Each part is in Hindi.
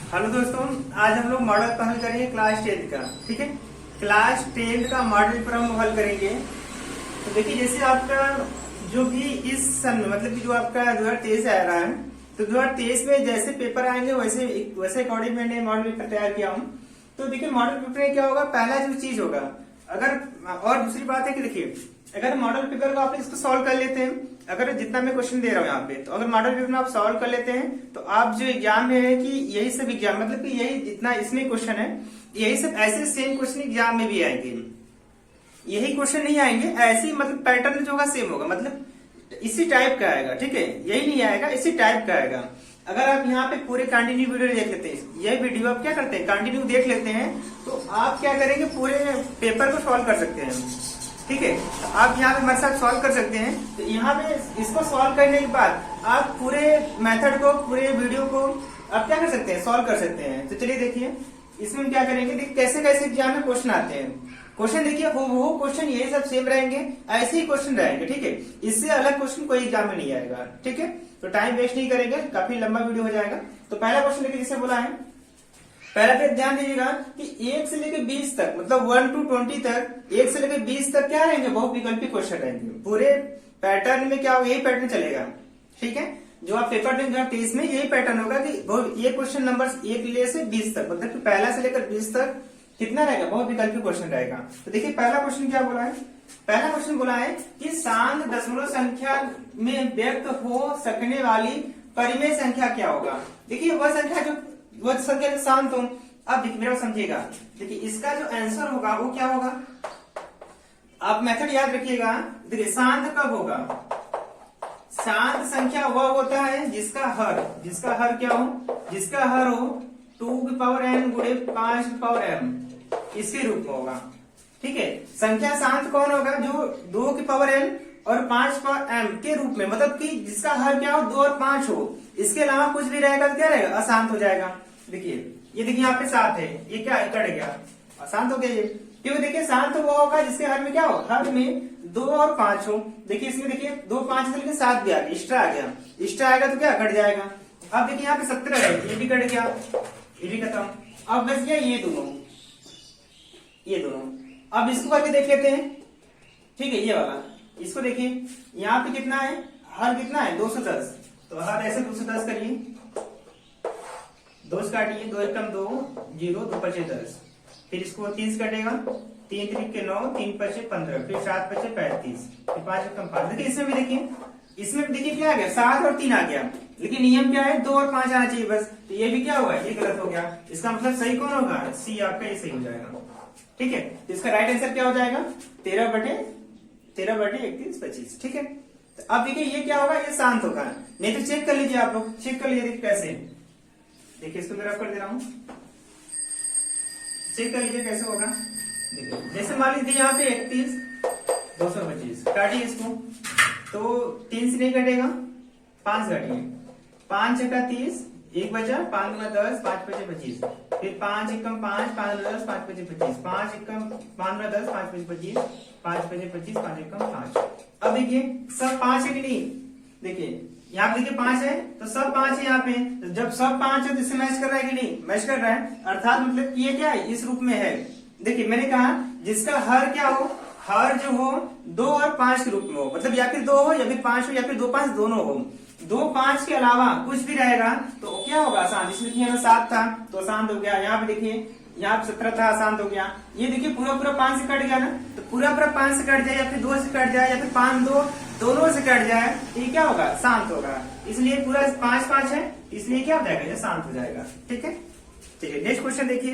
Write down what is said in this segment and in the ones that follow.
हेलो दोस्तों, आज हम लोग मॉडल पर हल करेंगे क्लास 10 का। ठीक है, क्लास 10 का मॉडल पर हम हल करेंगे। तो देखिए, जैसे आपका जो भी इस सन में मतलब कि जो आपका 2023 आ रहा है, तो 2023 में जैसे पेपर आएंगे वैसे वैसे अकॉर्डिंग मैंने मॉडल पेपर तैयार किया हूँ। तो देखिए, मॉडल पेपर में क्या होगा, पहला जो चीज होगा, अगर और दूसरी बात है कि देखिए, अगर मॉडल पेपर को आप इसको सॉल्व कर लेते हैं, अगर जितना मैं क्वेश्चन दे रहा हूँ यहाँ पे, तो अगर मॉडल पेपर में आप सॉल्व कर लेते हैं तो आप जो एग्जाम में है कि यही सब एग्जाम मतलब कि यही जितना इसमें क्वेश्चन है, यही सब ऐसे सेम क्वेश्चन एग्जाम में भी आएंगे। यही क्वेश्चन नहीं आएंगे, ऐसे ही मतलब पैटर्न जो होगा सेम होगा, मतलब इसी टाइप का आएगा। ठीक है, यही नहीं आएगा, इसी टाइप का आएगा। अगर आप यहाँ पे पूरे कंटिन्यू वीडियो देख लेते हैं, यह वीडियो आप क्या करते हैं, कंटिन्यू देख लेते हैं, तो आप क्या करेंगे, पूरे पेपर को सॉल्व कर सकते हैं। ठीक है, आप यहाँ पे हमारे साथ सॉल्व कर सकते हैं। तो यहाँ पे इसको सॉल्व करने के बाद आप पूरे मेथड को, पूरे वीडियो को आप क्या कर सकते हैं, सॉल्व कर सकते हैं। तो चलिए देखिए, इसमें हम क्या करेंगे, देखिए कैसे कैसे एग्जाम में क्वेश्चन आते हैं। क्वेश्चन देखिए, वो क्वेश्चन यही सब सेम रहेंगे, ऐसे ही क्वेश्चन रहेंगे। ठीक है, इससे अलग क्वेश्चन कोई एग्जाम में नहीं आएगा। ठीक है, तो टाइम वेस्ट नहीं करेंगे, काफी लंबा वीडियो हो जाएगा। तो पहला क्वेश्चन देखिए, जिसे बोला है, पहला पे ध्यान दीजिएगा कि 1 से लेकर 20 तक, मतलब 1 to 20 तक, 1 से लेकर 20 तक क्या रहेंगे, बहुविकल्पी क्वेश्चन रहेंगे। पूरे पैटर्न में क्या होगा, यही पैटर्न चलेगा। ठीक है, जो आप पेपर देंगे 2023 में यही पैटर्न होगा कि ये क्वेश्चन नंबर 1 से 20 तक, मतलब कि पहला से लेकर 20 तक कितना रहेगा, बहुविकल्पी क्वेश्चन रहेगा। तो देखिए, पहला क्वेश्चन क्या बोला है, पहला क्वेश्चन बोला है कि शांत दशमलव संख्या में व्यक्त हो सकने वाली परिमेय संख्या क्या होगा। देखिए, वह संख्या जो शांत हो। अब देखिए, मेरा समझिएगा, देखिए इसका जो आंसर होगा वो क्या होगा, आप मेथड याद रखिएगा। देखिए, शांत कब होगा, शांत संख्या वह होता है जिसका हर क्या हो, जिसका हर हो 2n गुणे 5m इसके रूप में होगा। ठीक है, संख्या शांत कौन होगा, जो 2n और 5m के रूप में, मतलब कि जिसका हर क्या हो, 2 और 5 हो, इसके अलावा कुछ भी रहेगा तो क्या रहेगा, अशांत हो जाएगा। देखिए, ये देखिए यहाँ पे 7 है, ये क्या है, कट गया, अशांत हो गया ये। क्योंकि देखिए, शांत वो होगा जिसके हर में क्या हो, हर में 2 और 5 हो। देखिए, इसमें देखिए 2 5 से लेकर 7 भी आ गया, एक्स्ट्रा आ गया, एक्स्ट्रा आएगा तो क्या कट जाएगा। अब देखिए, यहाँ पे 17 है, ये भी कट गया, ये भी खत्म। अब बच गया ये दोनों। अब इसको करके देख लेते हैं। ठीक है, ये वाला, इसको देखिए, यहाँ पे कितना है, हर कितना है, 210। तो हर ऐसे 210 करिए, 2 से काटिए, 2 एकम 2, 0, 2 पचे 10, फिर इसको 3 से कटेगा, 3 3 के 9, 3 पचे 15, फिर 7 पचे 35, फिर 5 एकम 5। देखिए, इसमें भी देखिए क्या आ गया, 7 और 3 आ गया, लेकिन नियम क्या है, 2 और 5 आना चाहिए बस। तो ये भी क्या हुआ, ये गलत हो गया। इसका मतलब सही कौन होगा, सी आपका ये सही हो जाएगा। ठीक है, तो इसका राइट आंसर क्या हो जाएगा, 13/31 25। ठीक है, तो अब देखिए ये क्या होगा, ये शांत होगा। नहीं तो चेक कर लीजिए, आप लोग चेक कर लीजिए, देखिए कैसे, देखिए इसको मेरा कर दे रहा हूं, चेक कर लीजिए कैसे होगा। देखिए, जैसे मान लीजिए यहाँ पे 31 225, काटिए इसको, तो 3 से नहीं कटेगा, 5 काटिए, 5 छक्का 30, 1 बचा, 5 गुना 10, 5 पचे 25, फिर 5 एकम 5, 5 गुना 10, 5 पचे 25, 5 एकम 5 गुना 10, 5 पचे 25, 5 पचे 25, 5 एकम 5। अब देखिए, सब 5 है कि नहीं, देखिए यहाँ पे देखिए 5 है, तो सब 5 है यहाँ पे। तो जब सब 5 है तो इससे मैच कर रहा है कि नहीं, मैच कर रहा है, अर्थात मतलब ये क्या है, इस रूप में है। देखिए, मैंने कहा जिसका हर क्या हो, हर जो हो 2 और 5 के रूप में हो, मतलब या फिर 2 हो या फिर 5 हो या फिर 2 5 दोनों हो। 2 5 के अलावा कुछ भी रहेगा तो क्या होगा, आसान। इसमें देखिए 7 था तो अशांत हो गया, यहाँ पे देखिए यहाँ पे 17 था, अशांत हो गया। ये देखिए पूरा 5 से कट गया ना, तो पूरा 5 से कट जाए या फिर 2 से कट जाए या फिर 5 2 दोनों से कट जाए, तो ये क्या होगा, शांत होगा। इसलिए पूरा 5 5 है, इसलिए क्या हो जाएगा, ये शांत हो जाएगा। ठीक है, चलिए नेक्स्ट क्वेश्चन देखिए,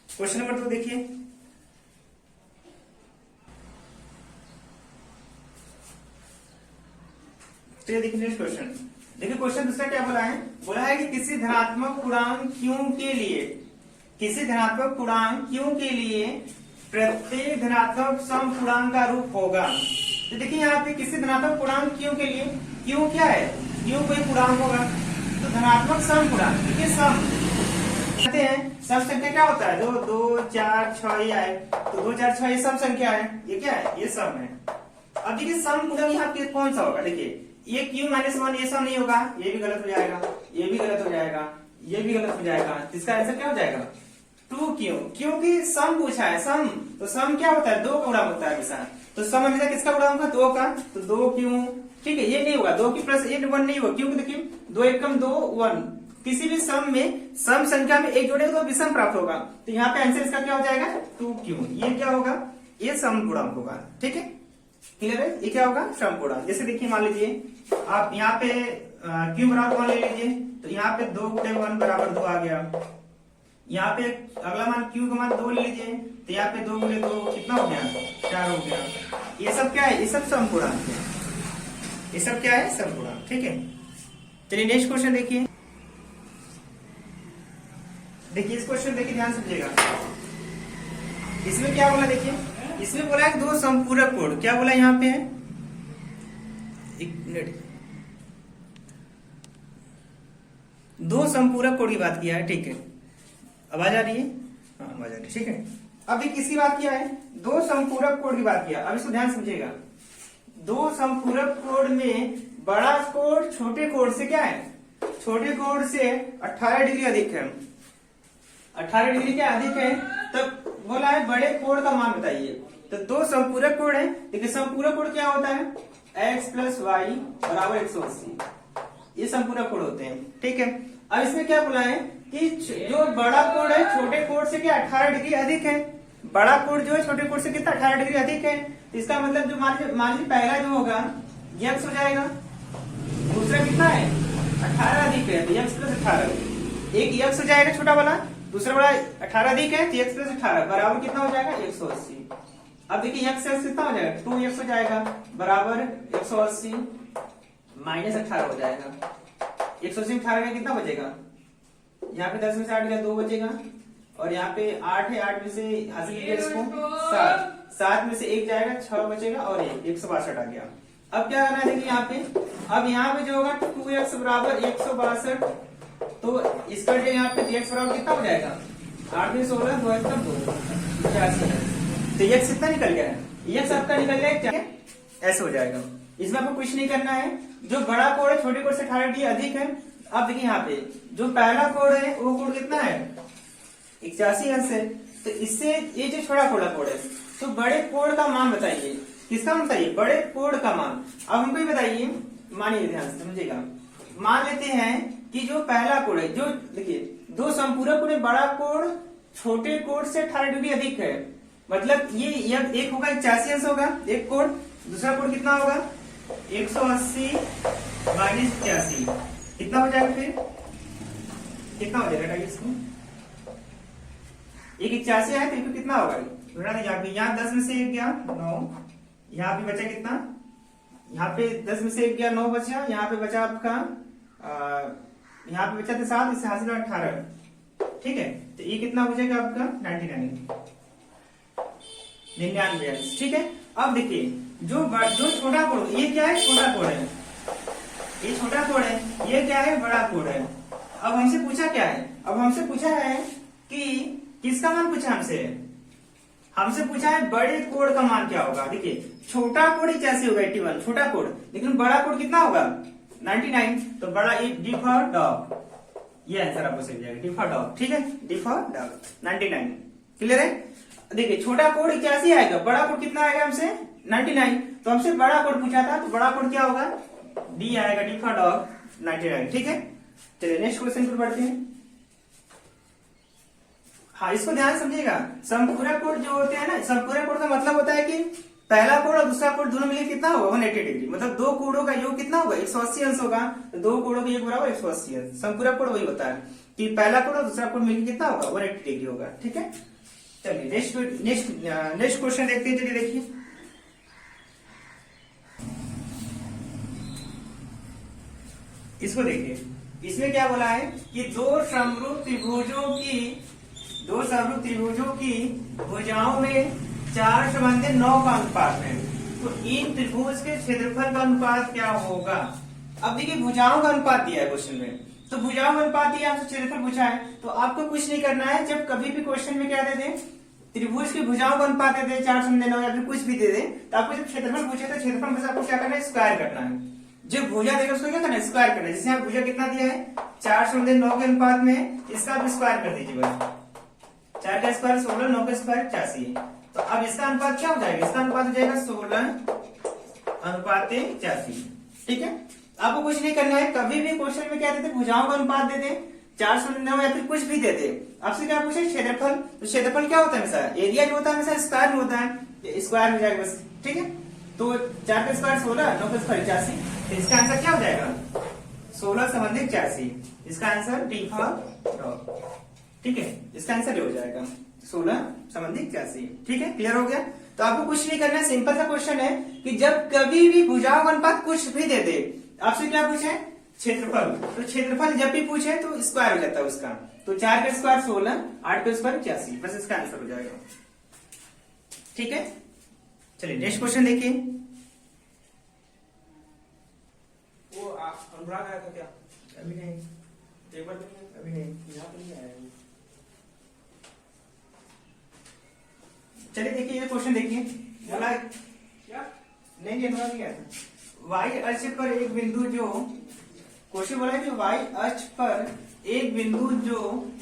क्वेश्चन नंबर 2 देखिए। तो देखिए नेक्स्ट क्वेश्चन, देखिए क्वेश्चन दूसरा क्या बोला है कि किसी धनात्मक पूर्णांक क्यों के लिए प्रत्येक धनात्मक सम पूर्णांक का रूप होगा। तो देखिए, यहाँ पे किसी धनात्मक पूर्णांक क्यों के लिए, क्यों क्या है, क्यों कोई पूर्णांक होगा, तो धनात्मक सम पूर्णांक। देखिए, सम कहते हैं, सम संख्या क्या होता है, 2 4 6 ये आए, तो 2 4 6 ये सम संख्या है, ये क्या है, ये सम है। अब देखिए, सम पूर्णांक यहाँ पे कौन सा होगा, देखिए ये q-1 ये सम नहीं होगा, ये भी गलत हो जाएगा, ये भी गलत हो जाएगा, ये भी गलत हो जाएगा। इसका आंसर क्या हो जाएगा 2q, क्योंकि सम पूछा है सम, तो सम क्या होता है 2 का गुणा होता है हमेशा, तो सम हमेशा किसका गुणा होगा 2 का, तो 2q। ठीक है, ये नहीं होगा 2 की प्लस 1 1 नहीं होगा, क्योंकि देखिए 2 एकम 2 1, किसी भी सम में सम संख्या में एक जोड़ेगा तो विषम प्राप्त होगा, तो यहाँ पे आंसर इसका क्या हो जाएगा 2q। ये क्या होगा, ये सम गुणांक होगा। ठीक है, क्लियर है, ये क्या होगा सम गुणांक। जैसे देखिए मान लीजिए आप यहाँ पे q बराबर 1 ले लीजिए, तो यहाँ पे 2 गुणे 1 बराबर 2 आ गया। यहाँ पे अगला मान q का मान 2 ले लीजिए, तो यहाँ पे 2 गुणे 2 कितना हो गया 4 हो गया। ये सब क्या है, ये सब सम गुणांक है, ये सब क्या है सम गुणांक। ठीक है, चलिए नेक्स्ट क्वेश्चन देखिए। देखिए इस क्वेश्चन देखिए ध्यान समझिएगा, इसमें क्या बोला देखिए, इसमें बोला है 2 संपूरक कोण, क्या बोला यहाँ पे है, एक मिनट, 2 संपूरक कोण की बात किया है। ठीक है, आवाज आ रही है, हाँ आवाज आ रही है। ठीक है, अभी किसकी बात किया है 2 संपूरक कोण की बात किया। अब इसको ध्यान समझिएगा, 2 संपूरक कोण में बड़ा कोण छोटे कोण से क्या है, छोटे कोण से 18 डिग्री अधिक है, 18 डिग्री क्या अधिक है, तब बोला है बड़े कोण का मान बताइए। तो 2 संपूरक कोण है, देखिए संपूरक कोण क्या होता है x प्लस वाई बराबर 180, ये संपूरक कोण होते हैं। ठीक है, अब इसमें क्या बोला है कि जो बड़ा कोण है छोटे कोण से क्या 18 डिग्री अधिक है, बड़ा कोण जो है छोटे कोण से कितना 18 डिग्री अधिक है, तो इसका मतलब जो मान लीजिए पहला जो होगा ये x हो जाएगा, दूसरा कितना है 18 अधिक है तो x प्लस 18, एक x हो जाएगा छोटा वाला, दूसरा बड़ा 18 अधिक है तो x प्लस 18 बराबर कितना हो जाएगा 180। अब देखिए x कितना हो जाएगा 2x हो जाएगा बराबर 180 माइनस 18 हो जाएगा, 180 में 18 का कितना बचेगा, यहाँ पे 10 में से 8 का 2 बचेगा, और यहाँ पे 8 है, 8 में से हासिल किया इसको 7, 7 में से 1 जाएगा 6 बचेगा और 162 आ गया। अब क्या करना है देखिए यहाँ पे, अब यहाँ पे जो होगा 2x बराबर 162, तो इसका जो यहाँ पे x बराबर कितना हो जाएगा 8 में 16 2 85, तो x कितना निकल गया है, x आपका निकल गया क्या ऐसे हो जाएगा। इसमें आपको कुछ नहीं करना है, जो बड़ा कोण है छोटे कोण से 18 डिग्री अधिक है। अब देखिए यहाँ पे जो पहला कोण है वो कोण कितना है 81 अंश है, तो इससे ये जो छोटा कोण है, तो बड़े कोण का मान बताइए, किसका मान बताइए बड़े कोण का मान। अब हमको ये बताइए, मानिए ध्यान से समझिएगा, मान लेते हैं कि जो पहला कोण है, जो देखिए 2 संपूरक कोण में बड़ा कोण छोटे कोण से 18 डिग्री अधिक है, मतलब ये एक होगा 81 अंश होगा एक कोण, दूसरा कोण कितना होगा 180 माइनस 81, कितना हो जाएगा फिर कितना हो जाएगा इसको, एक 81 है तो कितना होगा यहाँ 10 में से 1 गया 9, यहाँ पे बचा कितना, यहाँ पे 10 में से 1 गया 9 बचा, यहाँ पे बचा आपका यहाँ पे बचा था 7, इससे हासिल 18। ठीक है, तो ये कितना हो जाएगा आपका 99। ठीक है, अब देखिए जो छोटा कोण, ये क्या है छोटा कोण है, ये छोटा कोण है, ये क्या है बड़ा कोण है। अब हमसे पूछा क्या है, अब हमसे पूछा है कि किसका मान पूछा हमसे पूछा है बड़े कोण का मान क्या होगा। देखिए छोटा कोण 81 होगा 81 छोटा कोण, लेकिन बड़ा कोण कितना होगा 99, तो बड़ा डी फॉर डॉग, ये आंसर आपको सही जाएगा डी फॉर डॉग। ठीक है, डी फॉर डॉग 99। क्लियर है, देखिए छोटा कोण 81 आएगा, बड़ा कोण कितना आएगा हमसे 99, तो हमसे बड़ा कोण पूछा था, तो बड़ा कोण क्या होगा डी आएगा, डी फॉर डॉग 99। ठीक है, चलिए नेक्स्ट क्वेश्चन पर बढ़ते हैं। हाँ इसको ध्यान समझिएगा, संपूरक कोण जो होते हैं ना, संपूरक कोण का मतलब होता है कि पहला कोण और दूसरा कोण दोनों मिलकर कितना होगा 180 डिग्री, मतलब 2 कोणों का योग कितना होगा 180 अंश होगा, तो 2 कोणों का योग बराबर 180 अंश। संपूरक कोण वही होता है कि पहला कोण और दूसरा कोण मिलकर कितना होगा 180 डिग्री होगा। ठीक है, चलिए नेक्स्ट क्वेश्चन देखते हैं। चलिए देखिए, इसको देखिए, इसमें क्या बोला है कि 2 समरूप त्रिभुजों की भुजाओं में 4 संबंधित 9 का अनुपात है, तो इन त्रिभुज के क्षेत्रफल का अनुपात क्या होगा। अब देखिए भुजाओं का अनुपात दिया है क्वेश्चन में, तो भुजाओं का अनुपात दिया आपसे क्षेत्रफल पूछा है, तो आपको कुछ नहीं करना है। जब कभी भी क्वेश्चन में क्या दे दे त्रिभुज की भुजाओं का अनुपात दे 4 संबंधित 9 या फिर कुछ भी दे दे, तो आपको जब क्षेत्रफल पूछे तो क्षेत्रफल में आपको क्या करना है स्क्वायर करना है। जो भुजा देगा उसको क्या करना है, स्क्वायर करना है। जैसे यहाँ भुजा कितना दिया है 4/9 के अनुपात में, इसका आप स्क्वायर कर दीजिए बस। 4 का स्क्वायर 16, 9 का स्क्वायर 85। तो अब इसका अनुपात क्या हो जाएगा, इसका अनुपात हो जाएगा 16:85। ठीक है, आपको कुछ नहीं करना है। कभी भी क्वेश्चन में क्या देते, भुजाओं का अनुपात देते, 4/9 या फिर कुछ भी देते। आपसे क्या पूछे, क्षेत्रफल। तो क्षेत्रफल क्या होता है हमेशा, एरिया जो होता है हमेशा स्क्वायर में होता है, स्क्वायर हो जाएगा बस। ठीक है, तो 4 का स्क्वायर 16, 9 का स्क्वायर 85। तो इसका आंसर क्या हो जाएगा, 16/85। इसका आंसर डी फॉर डॉग। ठीक है, इसका आंसर ये हो जाएगा 16/85। ठीक है, क्लियर हो गया। तो आपको कुछ नहीं करना है, सिंपल सा क्वेश्चन है कि जब कभी भी भुजाओं का अनुपात कुछ भी दे दे, आपसे क्या पूछे, क्षेत्रफल। तो क्षेत्रफल जब भी पूछे तो स्क्वायर हो जाता है उसका। तो 4 का स्क्वायर 16, 8 का स्क्वायर 85, बस इसका आंसर हो जाएगा। ठीक है, चलिए नेक्स्ट क्वेश्चन देखिए। वो अनुराग आया था क्या? अभी नहीं, टेबल पे नहीं, अभी नहीं। यहाँ पे नहीं आया वो। चलिए देखिए ये क्वेश्चन देखिए, बोला क्या? नहीं अनुराग क्या था, वाई अक्ष पर एक बिंदु जो, क्वेश्चन बोला है कि वाई अक्ष पर एक बिंदु जो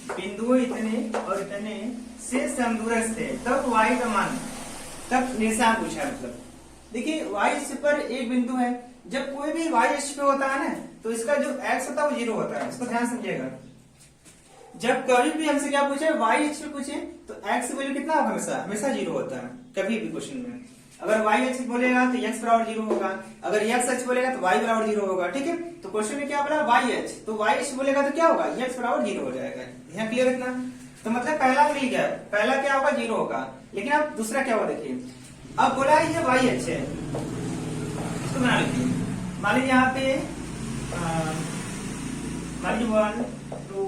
बिंदुओं इतने और इतने से समदूरस्थ है, तब वाई का मान, तब निशान पूछा है। मतलब देखिए वाई अक्ष पर एक बिंदु है, जब कोई भी वाई अक्ष पे होता है ना, तो इसका जो एक्स होता है वो 0 होता है। इसको ध्यान समझिएगा, जब कभी भी हमसे क्या पूछे, वाई अक्ष पे पूछे तो एक्स की वैल्यू कितना होगा, हमेशा हमेशा 0 होता है कभी भी क्वेश्चन में। अगर वाई अक्ष बोलेगा तो एक्स बराबर 0 होगा, अगर एक्स अक्ष बोलेगा तो वाई बराबर 0 होगा। ठीक है, तो क्वेश्चन में क्या बोला, वाई अक्ष, तो वाई अक्ष बोलेगा तो क्या होगा, एक्स बराबर 0 हो जाएगा। यहाँ क्लियर इतना, तो मतलब पहला मिल गया, पहला क्या होगा 0 होगा। लेकिन अब दूसरा क्या होगा देखिए, अब बोला है ये वाई अक्ष है, इसको बना लीजिए। मान लीजिए यहाँ पे मान लीजिए 1 2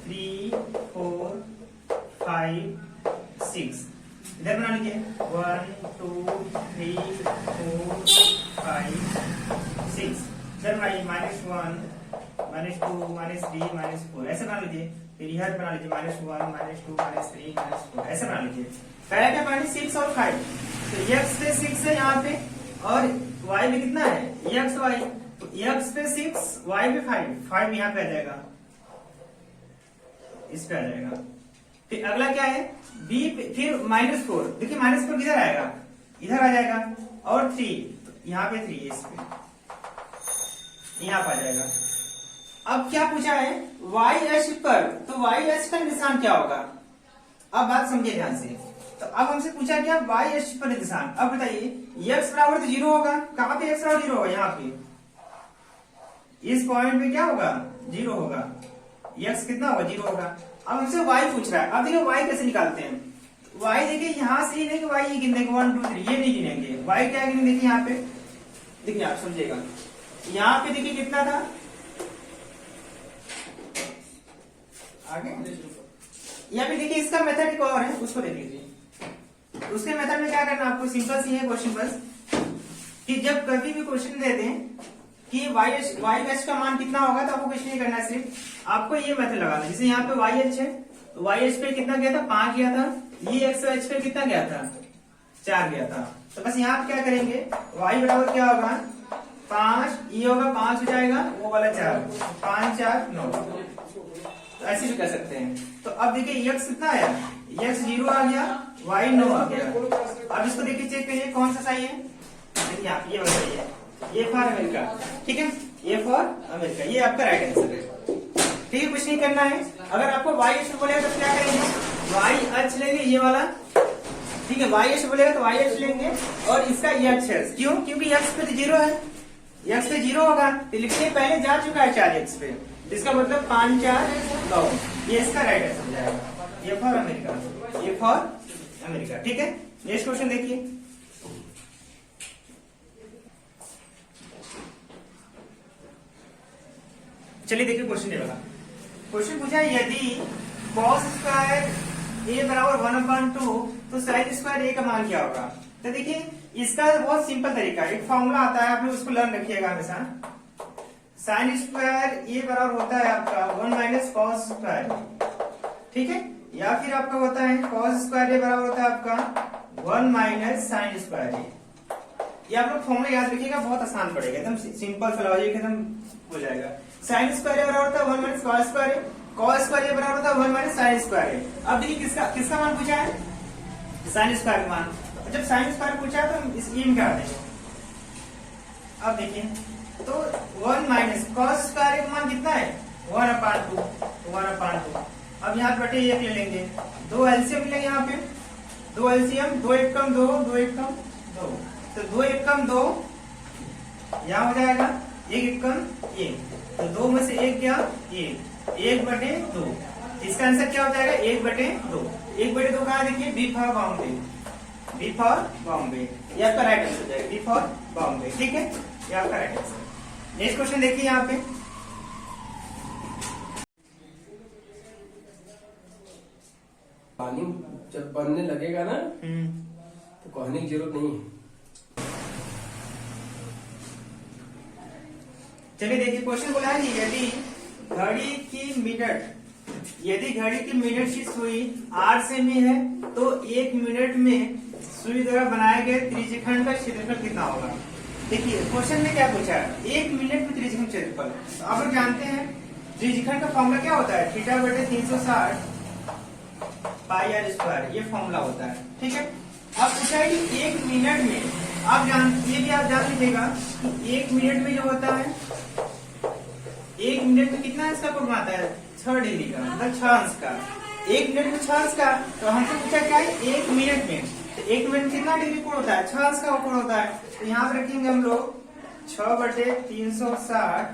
3 4 5 6, इधर बना लीजिए 1 2 3 4 5 6, इधर बनाइए -1 -2 -3 -4, ऐसे बना लीजिए। फिर यह बना लीजिए -1 -2 -3 -4, ऐसे बना लीजिए। पहला क्या बना 6 और 5, तो x पे 6 है यहाँ पे और y में कितना है x y, तो x पे 6 y पे 5 यहाँ पे आ जाएगा, इस पे आ जाएगा। फिर अगला क्या है b पे, फिर -4, देखिए -4 किधर आएगा, इधर आ जाएगा, और 3, तो यहाँ पे 3 इस पे यहाँ पे आ जाएगा। अब क्या पूछा है, y अक्ष पर, तो y अक्ष का निशान क्या होगा, अब बात समझिए ध्यान से। तो अब हमसे पूछा क्या, y अक्ष पर निशान। अब बताइए x बराबर तो 0 होगा, कहां पे x बराबर 0 होगा, यहाँ पे इस पॉइंट पे क्या होगा 0 होगा, x कितना होगा 0 होगा। अब हमसे y पूछ रहा है, अब देखिए y कैसे निकालते हैं। y देखिए यहां से ही नहीं कि y ये गिनेंगे 1 2 3, ये नहीं गिनेंगे, y क्या गिनेंगे, देखिए यहाँ पे, देखिए आप समझिएगा, यहाँ पे देखिए कितना था, आगे यहाँ पे देखिए इसका मेथड एक और है, उसको देख लीजिए। उसके मेथड में क्या करना आपको, सिंपल सी है क्वेश्चन बस, कि जब कभी भी क्वेश्चन दे दें कि y अक्ष का मान कितना होगा, तो आपको कुछ नहीं करना है, सिर्फ आपको ये मेथड लगाना है। जैसे यहाँ पे y अक्ष है, तो y अक्ष पे कितना गया था 5 गया था, ये x अक्ष पे कितना गया था 4 गया था। तो बस यहाँ पे क्या करेंगे, y बराबर क्या होगा 5, ये होगा 5 हो जाएगा, वो वाला 4, 5 4 9, तो ऐसे भी कर सकते हैं। तो अब देखिए x कितना आया, x 0 आ गया, y 9 आ गया। अब इसको देखिए चेक करिए कौन सा सही है, देखिए आप ये बताइए, ये फॉर अमेरिका, ठीक है, ये फॉर अमेरिका, ये आपका राइट आंसर है। ठीक है, कुछ नहीं करना है। अगर आपको y अक्ष बोलेगा तो क्या करेंगे, y अक्ष लेंगे ये वाला, ठीक है, y अक्ष बोलेगा तो y अक्ष लेंगे और इसका ये अक्ष है, क्यों, क्योंकि x पे 0 है, x पे 0 होगा, तो लिखते पहले जा चुका है 4x पे, इसका मतलब 5 4 9, ये इसका राइट आंसर हो जाएगा, ये फॉर अमेरिका, ये फॉर अमेरिका। ठीक है, नेक्स्ट क्वेश्चन देखिए। चलिए देखिए क्वेश्चन ये वाला, क्वेश्चन पूछा यदि cos स्क्वायर a बराबर 1/2, तो sin स्क्वायर a का मान क्या होगा। तो देखिए इसका बहुत सिंपल तरीका है, एक फॉर्मूला आता है, आप लोग उसको लर्न रखिएगा हमेशा। साइन स्क्वायर a बराबर होता है आपका 1 - cos स्क्वायर, ठीक है, या फिर आपका होता है cos स्क्वायर a बराबर होता है आपका 1 - sin स्क्वायर a। ये आप लोग फॉर्मूला याद रखिएगा, बहुत आसान पड़ेगा, एकदम सिंपल सा लॉजिक एकदम हो जाएगा। साइन स्क्वायर बराबर होता है 1 माइनस कॉस स्क्वायर है, कॉस स्क्वायर बराबर होता है 1 माइनस साइन स्क्वायर है। अब देखिए किसका मान पूछा है, साइन स्क्वायर का मान। जब साइन स्क्वायर पूछा है तो इस में क्या देंगे। अब देखिए तो 1 माइनस कॉस स्क्वायर का मान कितना है 1/2। अब यहाँ बटे 1 ले लेंगे, 2 एलसीएम लेंगे यहाँ पे, 2 एलसीएम, 2 1 कम 2, 2 1 कम 2, तो 2 1 कम 2 यहाँ हो जाएगा, 1 1 कम 1, तो 2 में से 1 क्या 1/2। इसका आंसर क्या हो जाएगा 1/2। 1/2 कहा देखिए B for Bombay, B for Bombay, ये आपका राइट आंसर हो जाएगा, बी फॉर बॉम्बे। ठीक है, ये आपका राइट आंसर। नेक्स्ट क्वेश्चन देखिए यहाँ पे, पानी जब बनने लगेगा ना तो कहने की जरूरत नहीं है। चलिए देखिए क्वेश्चन बोला है कि यदि घड़ी की मिनट की सुई 8 सेमी है तो 1 मिनट में सुई द्वारा बनाए गए त्रिज्यखंड का क्षेत्रफल कितना होगा। देखिए क्वेश्चन में क्या पूछा है, 1 मिनट में त्रिज्यखंड क्षेत्रफल। तो आप लोग जानते हैं त्रिज्यखंड का फॉर्मूला क्या होता है, θ/360 पाई आर स्क्वायर, ये फॉर्मूला होता है। ठीक है, अब पूछा है कि 1 मिनट में ये भी आप जान लीजिएगा कि 1 मिनट में जो होता है 1 मिनट में कितना इसका कोण आता है 6 डिग्री का, मतलब 6 अंश का। 1 मिनट में 6 अंश का, तो हमसे पूछा क्या है 1 मिनट में, तो 1 मिनट में कितना डिग्री कोण होता है 6 अंश का कोण होता है। तो यहाँ पे रखेंगे हम लोग 6/360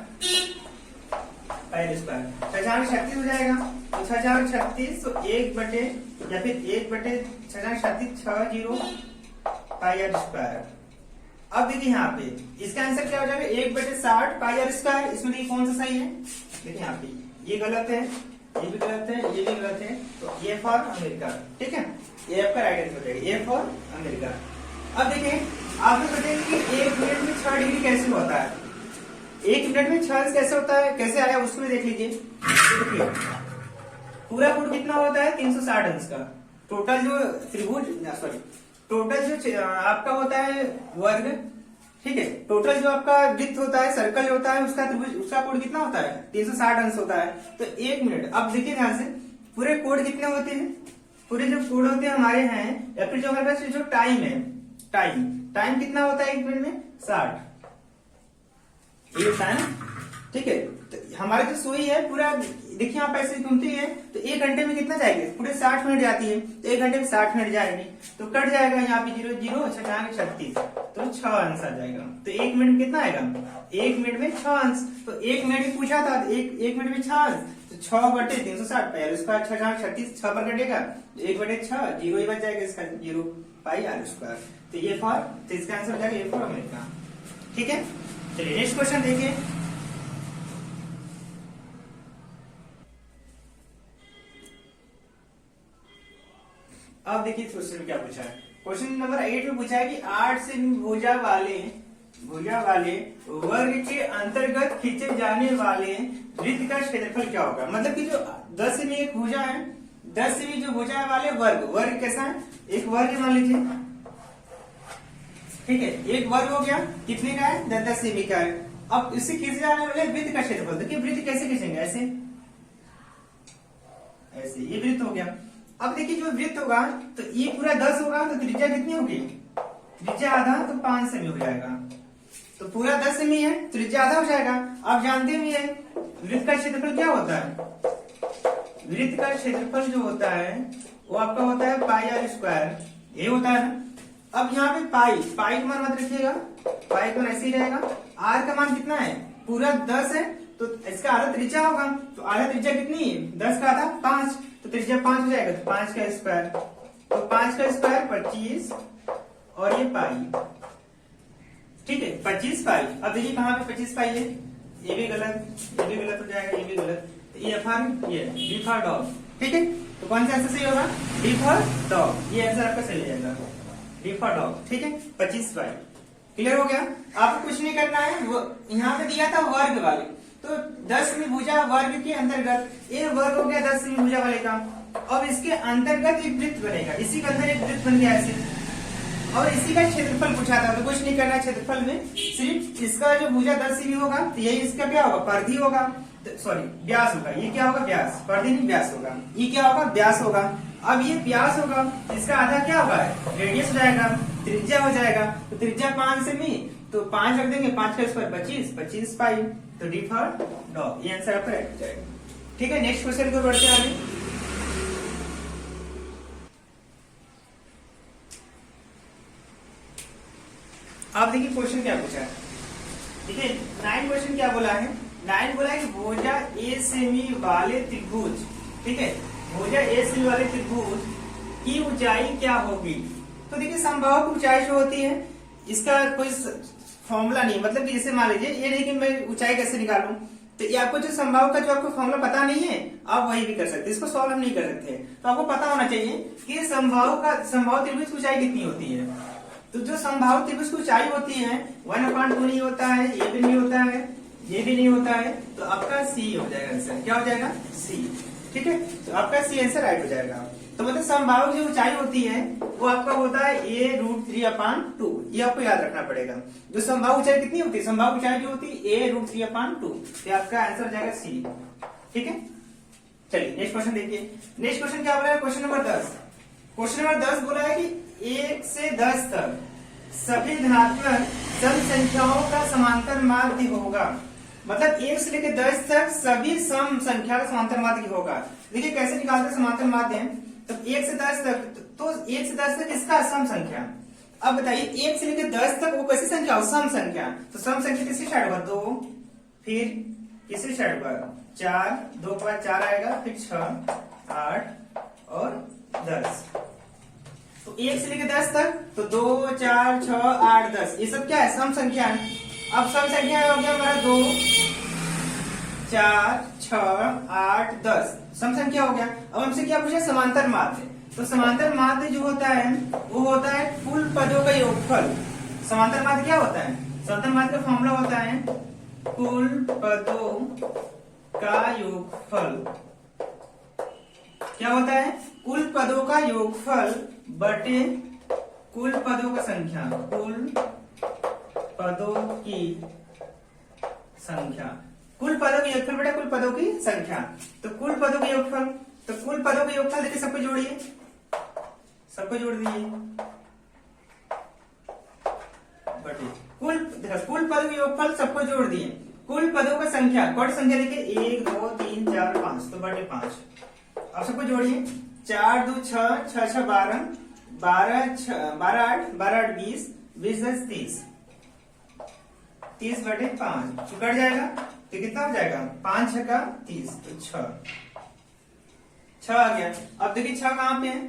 पाई स्क्वायर, 6×36 हो जाएगा, तो 6×36 तो 1 या फिर 1/6×36 60 पाई आर स्क्वायर। अब देखिए यहाँ पे इसका आंसर क्या हो जाएगा 1/60 पाई आर स्क्वायर। इसमें देखिए कौन सा सही है, देखिए यहाँ पे ये गलत है, ये भी गलत है, ये भी गलत है, तो ए फॉर अमेरिका। ठीक है, ये आपका राइट आंसर हो जाएगा, ए फॉर अमेरिका। अब देखिए आप लोग बताएंगे कि 1 मिनट में 6 डिग्री कैसे होता है, 1 मिनट में 6 अंश कैसे होता है, कैसे आया उसको भी देख लीजिए। देखिए पूरा कोण कितना होता है 360 अंश का, टोटल जो टोटल जो आपका होता है वर्ग। ठीक है, टोटल जो आपका वृत्त होता है, सर्कल होता है, उसका कोण कितना होता है 360 अंश होता है। तो 1 मिनट, अब देखिए ध्यान से पूरे कोण कितने होते हैं, पूरे जो कोण होते हैं हमारे हैं, या फिर जो हमारे पास जो टाइम है, टाइम कितना होता है 1 मिनट में 60, ये होता है। ठीक है, तो हमारी जो सुई है पूरा देखिए आप ऐसे घूमती है तो 1 घंटे में कितना जाएगी, पूरे 60 मिनट जाती है, तो 1 घंटे में 60 मिनट जाएगी, तो कट जाएगा यहाँ पे 0 0 36, तो 6 अंश आ जाएगा। तो 1 मिनट में कितना आएगा 1 मिनट में 6 अंश। तो 1 मिनट में पूछा था 1 मिनट में 6 अंश, तो 6/360 पाई आर स्क्वायर, 6×36 6 पर कटेगा, 1/6 0 ही बच जाएगा, इसका 0 पाई आर स्क्वायर। तो ये तो इसका आंसर हो जाएगा ए फॉर अमेरिका। ठीक है, चलिए नेक्स्ट क्वेश्चन देखिए। अब देखिए क्वेश्चन में क्या पूछा है, क्वेश्चन नंबर 8 में पूछा है कि 8 सेमी भुजा वाले वर्ग के अंतर्गत खींचे जाने वाले वृत्त का क्षेत्रफल क्या होगा। मतलब कि जो 10 सेमी एक भुजा है, 10 सेमी जो भुजा वाले वर्ग कैसा है, एक वर्ग मान लीजिए। ठीक है, एक वर्ग हो गया, कितने का है 10 सेमी का है। अब इससे खींचे जाने वाले वृत्त का क्षेत्रफल, देखिए वृत्त कैसे खींचेंगे, ऐसे ये वृत्त हो गया। अब देखिए जो वृत्त होगा तो ये पूरा 10 होगा, तो त्रिज्या कितनी होगी, त्रिज्या आधा, तो 5 सेमी हो जाएगा। तो पूरा 10 सेमी है, त्रिज्या आधा हो जाएगा। आप जानते भी है वृत्त का क्षेत्रफल क्या होता है, वृत्त का क्षेत्रफल जो होता है वो आपका होता है पाई आर स्क्वायर, ये होता है ना। अब यहाँ पे पाई का मान मत रखिएगा, पाई का मान ऐसे ही रहेगा। आर का मान कितना है, पूरा 10 है, तो इसका आधा त्रिज्या होगा, तो आधा त्रिज्या कितनी है 10 का आधा 5, तो त्रिज्या 5 हो जाएगा, तो 5 का स्क्वायर, तो 5 का स्क्वायर 25 और ये पाई। ठीक है, 25 पाई। अब देखिए कहाँ पे 25 पाई है, ये भी गलत, ये भी गलत हो जाएगा, ये भी गलत, तो ये डी फॉर डॉग। ठीक है, तो कौन सा आंसर सही होगा, डी फॉर डॉग, ये आंसर आपका सही हो जाएगा, डी फॉर डॉग। ठीक है, 25 पाई। क्लियर हो गया, आपको कुछ नहीं करना है, वो यहाँ पे दिया था वर्ग वाले, तो 10 सेमी भुजा वर्ग के अंतर्गत, ये वर्ग हो गया 10 सेमी भुजा वाले का। अब इसके अंतर्गत एक वृत्त बनेगा, इसी के अंदर एक वृत्त बन गया ऐसे, और इसी का क्षेत्रफल पूछा था, तो कुछ नहीं करना है क्षेत्रफल में, सिर्फ इसका जो भुजा 10 सेमी होगा तो यही इसका क्या होगा, परिधि होगा, सॉरी व्यास होगा। ये क्या होगा, व्यास, परिधि नहीं व्यास होगा। ये क्या होगा, व्यास होगा। अब ये व्यास होगा, इसका आधा क्या होगा, रेडियस हो जाएगा, त्रिज्या हो जाएगा। तो त्रिज्या 5 सेमी, तो 5 रख देंगे, 5 का स्क्वायर 25 पाई, तो डी फॉर डॉग, ये आंसर आपका राइट हो जाएगा। ठीक है, नेक्स्ट क्वेश्चन को बढ़ते हैं आगे। आप देखिए क्वेश्चन क्या पूछा है, ठीक है। 9 क्वेश्चन क्या बोला है, 9 बोला है कि भुजा ए सेमी वाले त्रिभुज, ठीक है, भुजा ए सेमी वाले त्रिभुज की ऊंचाई क्या होगी। तो देखिए समबाहु की ऊंचाई जो होती है इसका कोई फॉर्मूला नहीं, मतलब कि जैसे मान लीजिए ये नहीं कि मैं ऊंचाई कैसे निकालूं, तो ये आपको जो समबाहु का जो आपको फॉर्मूला पता नहीं है आप वही भी कर सकते, इसको सॉल्व हम नहीं कर सकते। तो आपको पता होना चाहिए कि समबाहु त्रिभुज की ऊंचाई कितनी होती है। तो जो समबाहु त्रिभुज की ऊंचाई होती है 1/2 नहीं होता है, ये भी नहीं होता है, ये भी नहीं होता है, तो आपका सी हो जाएगा आंसर। क्या हो जाएगा, सी। ठीक है, तो आपका सी आंसर राइट हो जाएगा। तो मतलब समबाहु की ऊंचाई होती है वो आपका होता है a√3/2, ये आपको याद रखना पड़ेगा। जो समबाहु ऊंचाई कितनी होती है, समबाहु ऊंचाई जो होती है a√3/2, तो आपका आंसर हो जाएगा सी। ठीक है, चलिए नेक्स्ट क्वेश्चन देखिए। नेक्स्ट क्वेश्चन क्या बोला है, क्वेश्चन नंबर 10। क्वेश्चन नंबर 10 बोला है कि 1 से 10 तक सभी धनात्मक सम संख्याओं का समांतर माध्य होगा। मतलब 1 से लेकर 10 तक सभी सम संख्या का समांतर माध्य होगा। देखिए कैसे निकालते हैं समांतर माध्य, तो 1 से 10 तक, तो 1 से 10 तक इसका सम संख्या। अब बताइए 1 से लेकर 10 तक वो कैसी संख्या हो, सम संख्या। तो सम संख्या किसकी साइड होगा, 2, फिर किसकी साइड होगा 4, 2 के बाद 4 आएगा, फिर 6, 8 और 10। तो 1 से लेकर 10 तक, तो 2, 4, 6, 8, 10 ये सब क्या है, सम संख्या है। अब सम संख्या हो गया हमारा 2, 4, 6, 8, 10 सम संख्या हो गया। अब हमसे क्या पूछा, समांतर माध्य। तो समांतर माध्य जो होता है वो होता है कुल पदों का योगफल। समांतर माध्य क्या होता है, समांतर माध्य का फॉर्मूला होता है कुल पदों का योगफल। क्या होता है, कुल पदों का योगफल बटे कुल पदों का संख्या, कुल पदों की संख्या, कुल पदों के योगफल बटे कुल पदों की संख्या। तो कुल पदों के योगफल, तो कुल पदों के योगफल देखिए, सबको जोड़िए, सबको जोड़ दिए, बटे कुल पदों के योगफल सबको जोड़ दिए, कुल पदों का संख्या, बड़ संख्या देखिए 1, 2, 3, 4, 5, तो बटे 5। अब सबको जोड़िए, 4, 2, 6, 6, 6, 12, 12, 8, 12, 8, 20, 20, 10, 30, 30 बटे 5, तो कट जाएगा, तो कितना हो जाएगा, 5 6 का 30, तो 6 आ गया। अब देखिए 6 कहाँ पे है,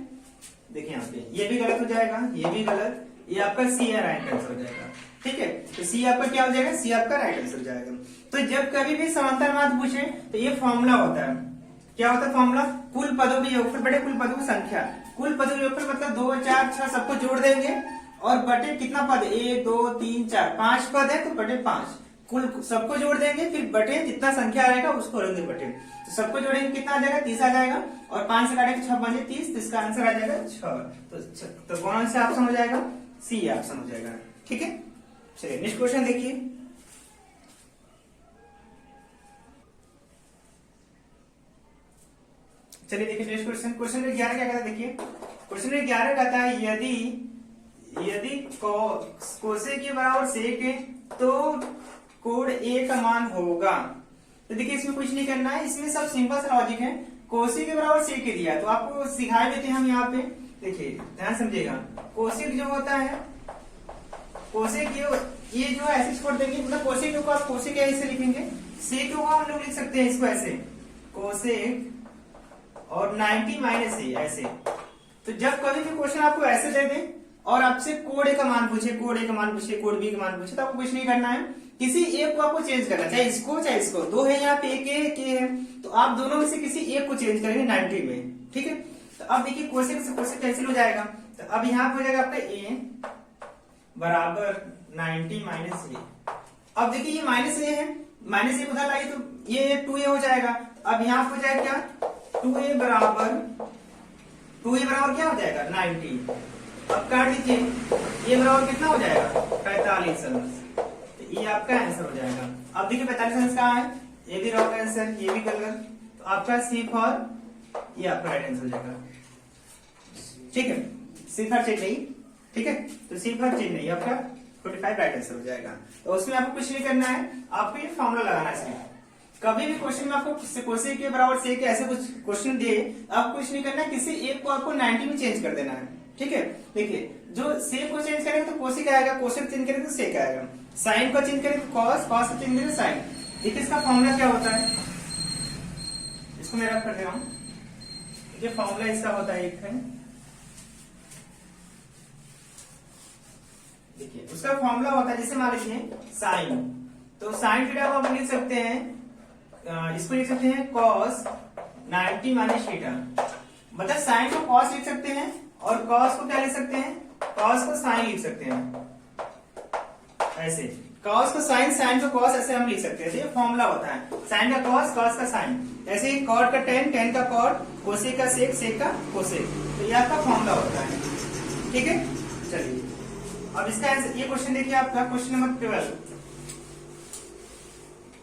देखिए यहाँ पे, ये भी गलत हो जाएगा, ये भी गलत, ये आपका सी है, राइट आंसर हो जाएगा। ठीक है, तो सी आपका क्या हो जाएगा, सी आपका राइट आंसर हो जाएगा। तो जब कभी भी समांतर माध्य पूछे तो ये फॉर्मूला होता है, क्या होता है फॉर्मूला, कुल पदों के योगफल बटे कुल पदों की संख्या। कुल पदों के योगफल मतलब 2, 4, 6 सबको जोड़ देंगे और बटे कितना पद, 1, 2, 3, 4, 5 पद है तो बटे 5, कुल सबको जोड़ देंगे, फिर बटे जितना संख्या रहेगा उसको रखेंगे बटे, तो सबको जोड़ेंगे कितना आ जाएगा, 30 आ जाएगा, और 5 से काटेंगे 6 बचे 30, तो इसका आंसर आ जाएगा 6। तो कौन सा ऑप्शन हो जाएगा, सी ऑप्शन हो जाएगा। ठीक है, चलिए नेक्स्ट क्वेश्चन देखिए। चलिए देखिए नेक्स्ट क्वेश्चन, क्वेश्चन नंबर 11 क्या कहता है, देखिए क्वेश्चन नंबर 11 कहता है यदि कोसे के बराबर सेक है तो कोण ए का मान होगा। तो देखिए इसमें कुछ नहीं करना है, इसमें सब सिंपल सा लॉजिक है। कोसे के बराबर सेक दिया तो आपको सिखाए देते हैं हम यहाँ पे, देखिए ध्यान समझिएगा। कोसेक जो होता है, कोसेक ये जो है ऐसे छोड़ देंगे, मतलब कोसेक को आप कोसेक ऐसे लिखेंगे, सेक को हम लोग लिख सकते हैं इसको ऐसे, कोसेक और 90 माइनस ए ऐसे। तो जब कभी भी क्वेश्चन आपको ऐसे दे दे और आपसे कोड ए का मान पूछे, कोड ए का मान पूछे, कोड बी का मान पूछे, तो आपको कुछ नहीं करना है, किसी एक को आपको चेंज करना, चाहे इसको चाहे इसको। 2 है यहाँ पे, एक है, तो आप दोनों में से किसी एक को चेंज करेंगे 90 में। ठीक है, तो अब देखिए कोसेक से कोसेक कैंसिल हो जाएगा, तो अब यहाँ पे हो जाएगा आपका ए बराबर 90 माइनस ए। अब देखिए ये माइनस ए है, माइनस ए उधर लाइए तो ये 2a हो जाएगा। अब यहाँ पे हो जाएगा क्या, 2a बराबर क्या हो जाएगा 90, अब काट दीजिए, ये बराबर कितना हो जाएगा 45 अंश। तो ये आपका आंसर हो जाएगा। अब देखिए 45 अंश कहाँ है, ये भी रॉन्ग आंसर, ये भी गलत। तो आपका सी फॉर ये आपका राइट आंसर हो जाएगा। ठीक है, सी फॉर चेन्नई। ठीक है, तो सी फॉर चेन्नई आपका 45 राइट आंसर हो जाएगा। तो उसमें आपको कुछ नहीं करना है, आपको ये फॉर्मूला लगाना है। इसमें कभी भी क्वेश्चन में आपको कोसेक के बराबर सेक के ऐसे कुछ क्वेश्चन दिए, आप कुछ नहीं करना है, किसी एक को आपको 90 में चेंज कर देना है। ठीक है, देखिए जो सेक को चेंज करेंगे तो कोसेक आएगा, कोसेक चेंज करेंगे तो सेक आएगा, साइन को चेंज करेंगे तो कॉस, कॉस को चेंज करेंगे साइन। देखिए इसका फॉर्मूला क्या होता है, इसको मैं रख कर दे रहा हूं। देखिए फॉर्मूला इसका होता है एक है, देखिए उसका फॉर्मूला होता है, जैसे मान लीजिए साइन, तो साइन थीटा को हम लिख सकते हैं, इसको लिख सकते हैं कॉस 90 माइनस थीटा। मतलब साइन को कॉस लिख सकते हैं और कॉस को क्या लिख सकते हैं, कॉस को साइन लिख सकते हैं। ऐसे कॉस को साइन, साइन को कॉस, ऐसे हम लिख सकते हैं। ये फॉर्मूला होता है, साइन का कॉस, कॉस का साइन। ऐसे ही कॉट का टेन, टेन का कॉट, कोसेक का सेक, सेक का कोसेक। तो ये आपका फॉर्मूला होता है। ठीक है, चलिए अब इसका आंसर, ये क्वेश्चन देखिए आपका क्वेश्चन नंबर 12।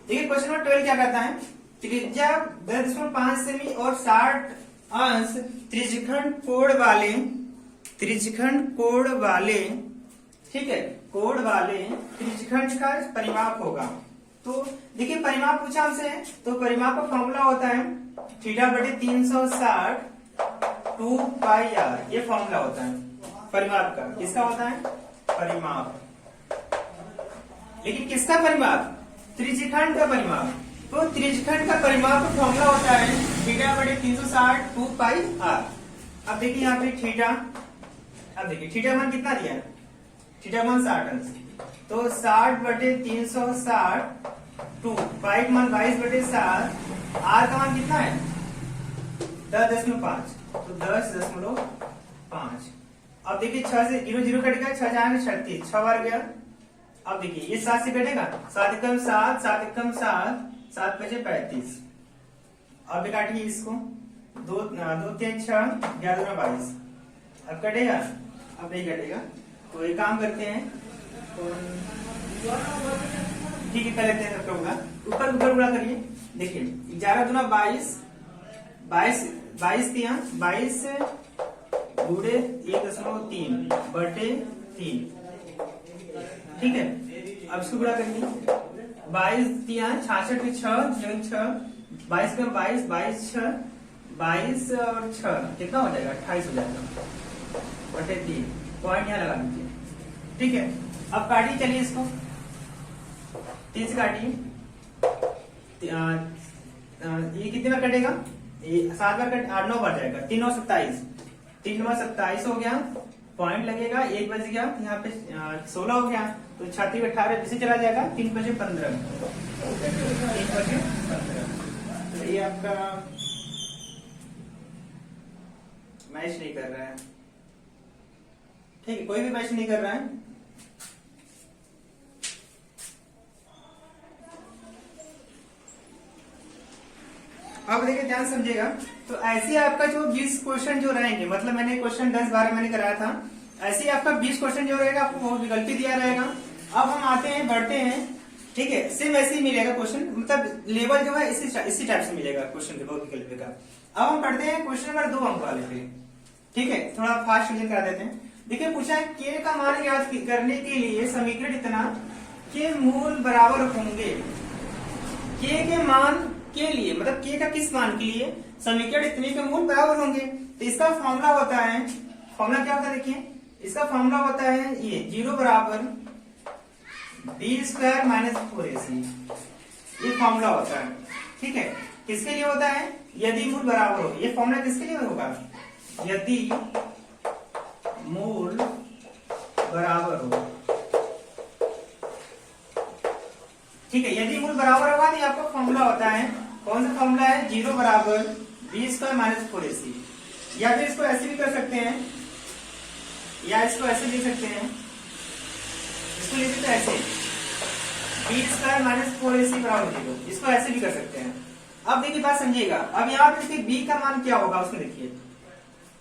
देखिए क्वेश्चन नंबर 12 क्या कहता है, त्रिज्या 10.5 सेमी और 60 अंश त्रिज्यखंड कोण वाले, त्रिज्यखंड कोण वाले, ठीक है, कोण वाले त्रिज्यखंड का परिमाप होगा। तो देखिए परिमाप पूछा हमसे, तो परिमाप का फॉर्मूला होता है थीटा बटे 360 2 पाई आर। ये फॉर्मूला होता है परिमाप का। किसका होता है, परिमाप। लेकिन किसका परिमाप, त्रिज्यखंड का परिमाप। तो त्रिज्यखंड का परिमाप का फॉर्मूला होता है थीटा बटे 360 2 पाई आर। अब देखिए यहाँ पे थीटा, अब देखिए थीटा मान कितना दिया है, थीटा मान 60 अंश, तो 60 बटे 360 2 पाई का मान 22 बटे 7, आर का मान कितना है 10.5, तो 10.5। अब देखिए 6 से 0 0 कट गया, 6 जाएंगे 36, 6 बार गया। अब देखिए ये 7 से कटेगा, 7 एकम 7, 7 एकम 7, 7 बचे 35। अब काटिए इसको, 2 3 6, 11 2 22। अब कटेगा, अब नहीं कटेगा। तो एक काम करते हैं, तो ठीक है कर लेते हैं सबका गुणा, ऊपर ऊपर गुणा करिए। देखिए 11 दूना 22, 22 दिया 22 गुणे 1.3 बटे 3। ठीक है, अब इसको गुणा करिए, 22 दिया 66 में 6, 22 का 22, 22 6, 22 और 6 कितना हो जाएगा 28 हो जाएगा बटे 3। पॉइंट यहाँ लगा दीजिए। ठीक है, अब काटिए, चलिए इसको 3 से काटिए। ये कितने बार कटेगा, 7 बार कट, 8 9 बार जाएगा, 3 9 27, 3 9 27 हो गया। पॉइंट लगेगा, 1 बच गया, यहाँ पे 16 हो गया, तो 36 18 इसे चला जाएगा, 3 बचे 15, 3 बचे 15। तो ये आपका मैच नहीं कर रहा है। ठीक है, कोई भी मैच नहीं कर रहा है। अब देखिए ध्यान समझिएगा, तो ऐसे आपका जो 20 क्वेश्चन जो रहेंगे, मतलब मैंने क्वेश्चन 10-12 मैंने कराया था, ऐसे आपका 20 क्वेश्चन जो रहेगा आपको बहुत विकल्पी दिया रहेगा। अब हम आते हैं, बढ़ते हैं। ठीक है, सेम ऐसे ही मिलेगा क्वेश्चन, मतलब लेवल जो है इसी टाइप से मिलेगा क्वेश्चन के बहुत विकल्पी का। अब हम पढ़ते हैं क्वेश्चन नंबर 2 अंक वाले पे। ठीक है, थोड़ा फास्ट रिवीजन करा देते हैं। देखिए पूछा है के का मान ज्ञात करने के लिए समीकरण इतना के मूल बराबर होंगे। के के मान के लिए, मतलब के का किस मान के लिए समीकरण इतने के मूल बराबर होंगे। तो इसका फॉर्मूला होता है, फॉर्मूला क्या होता है देखिए, इसका फॉर्मूला होता है ये 0 बराबर b² माइनस 4ac। ये फॉर्मूला होता है। ठीक है, किसके लिए होता है, यदि मूल बराबर हो। ये फॉर्मूला किसके लिए होगा, यदि मूल बराबर हो। ठीक है, यदि मूल बराबर होगा तो आपका फॉर्मूला होता है, कौन सा फॉर्मूला है, 0 बराबर b² माइनस 4ac। या फिर इसको ऐसे भी कर सकते हैं, या इसको ऐसे लिख सकते हैं, इसको लिख सकते हैं ऐसे b² माइनस 4ac बराबर 0। इसको ऐसे भी कर सकते हैं। अब देखिए बात समझिएगा, अब यहाँ पे देखिए b का मान क्या होगा, उसमें देखिए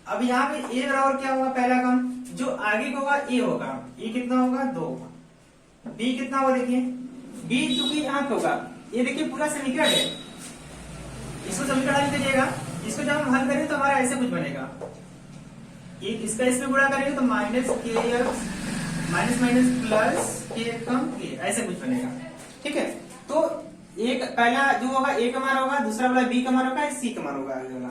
अब यहाँ पे a बराबर क्या होगा, पहला काम जो आगे का होगा a होगा, a कितना होगा 2, b कितना होगा देखिए, b चूंकि यहाँ पे होगा, ये देखिए पूरा समीकरण है, इसको समीकरण हल करिएगा, इसको जब हम हल करें तो हमारा ऐसे कुछ बनेगा, एक इसका इसमें गुणा करेंगे तो माइनस के एक्स माइनस माइनस प्लस के कम के, ऐसे कुछ बनेगा। ठीक है, तो एक पहला जो होगा a का मान होगा, दूसरा वाला b का मान होगा, c का मान होगा आगे वाला।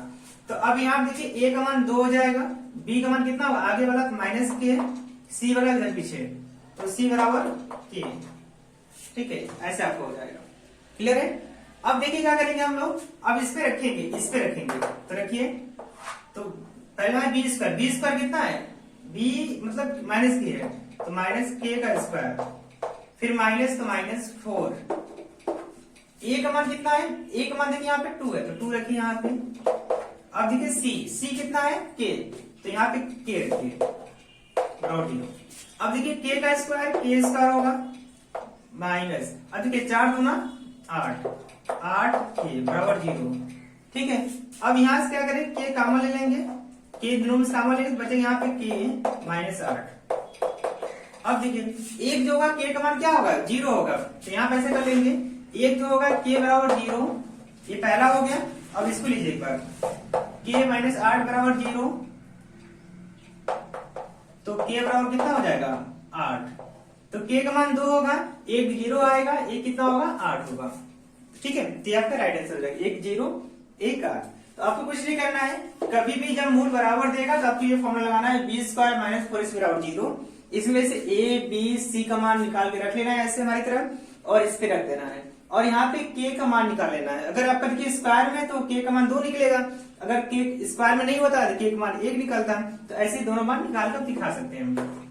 तो अब यहाँ देखिए a का मान 2 हो जाएगा, b का मान कितना होगा आगे वाला माइनस के, c वाला इधर पीछे, तो c बराबर k। ठीक है, ऐसे आपको हो जाएगा। क्लियर है? अब देखिए क्या करेंगे हम लोग, अब इस पे रखेंगे, इस पे रखेंगे, तो रखिए, तो पहला है बी स्क्वायर, बी स्क्वायर कितना है, b मतलब माइनस के है, तो माइनस के का स्क्वायर, फिर माइनस तो माइनस 4, a का मान कितना है, a का मान देखिए यहाँ पे 2 है, तो 2 रखिए यहाँ पे। अब देखिए c कितना है k, तो यहाँ पे k रखिए बराबर 0। अब देखिए k का स्क्वायर, k स्क्वायर होगा माइनस, अब देखिए 4 दूना 8, 8k बराबर 0। ठीक है, अब यहाँ से क्या करें, k कॉमन ले लेंगे, k दोनों में कॉमन लेंगे तो बचेगा यहाँ पे k माइनस 8। अब देखिए एक जो होगा k का मान क्या होगा 0 होगा, तो यहाँ पे ऐसे कर लेंगे, एक जो होगा k बराबर 0, ये पहला हो गया। अब इसको लीजिए एक बार, k माइनस 8 बराबर 0, तो k बराबर कितना हो जाएगा 8, तो k का मान 2 होगा, एक 0 आएगा, एक कितना होगा 8 होगा। ठीक है, तो आपका राइट आंसर हो जाएगा, एक 0 एक 8। तो आपको कुछ नहीं करना है, कभी भी जब मूल बराबर देगा तो आपको ये फॉर्मूला लगाना है, बी स्क्वायर माइनस 4ac बराबर 0। इसमें से a b c का मान निकाल के रख लेना है ऐसे हमारी तरफ, और इस पे रख देना है, और यहाँ पे k का मान निकाल लेना है। अगर आपका देखिए स्क्वायर में तो k का मान 2 निकलेगा, अगर k स्क्वायर में नहीं होता तो k का मान 1 निकलता है, तो ऐसे दोनों मान निकाल कर दिखा सकते हैं हम।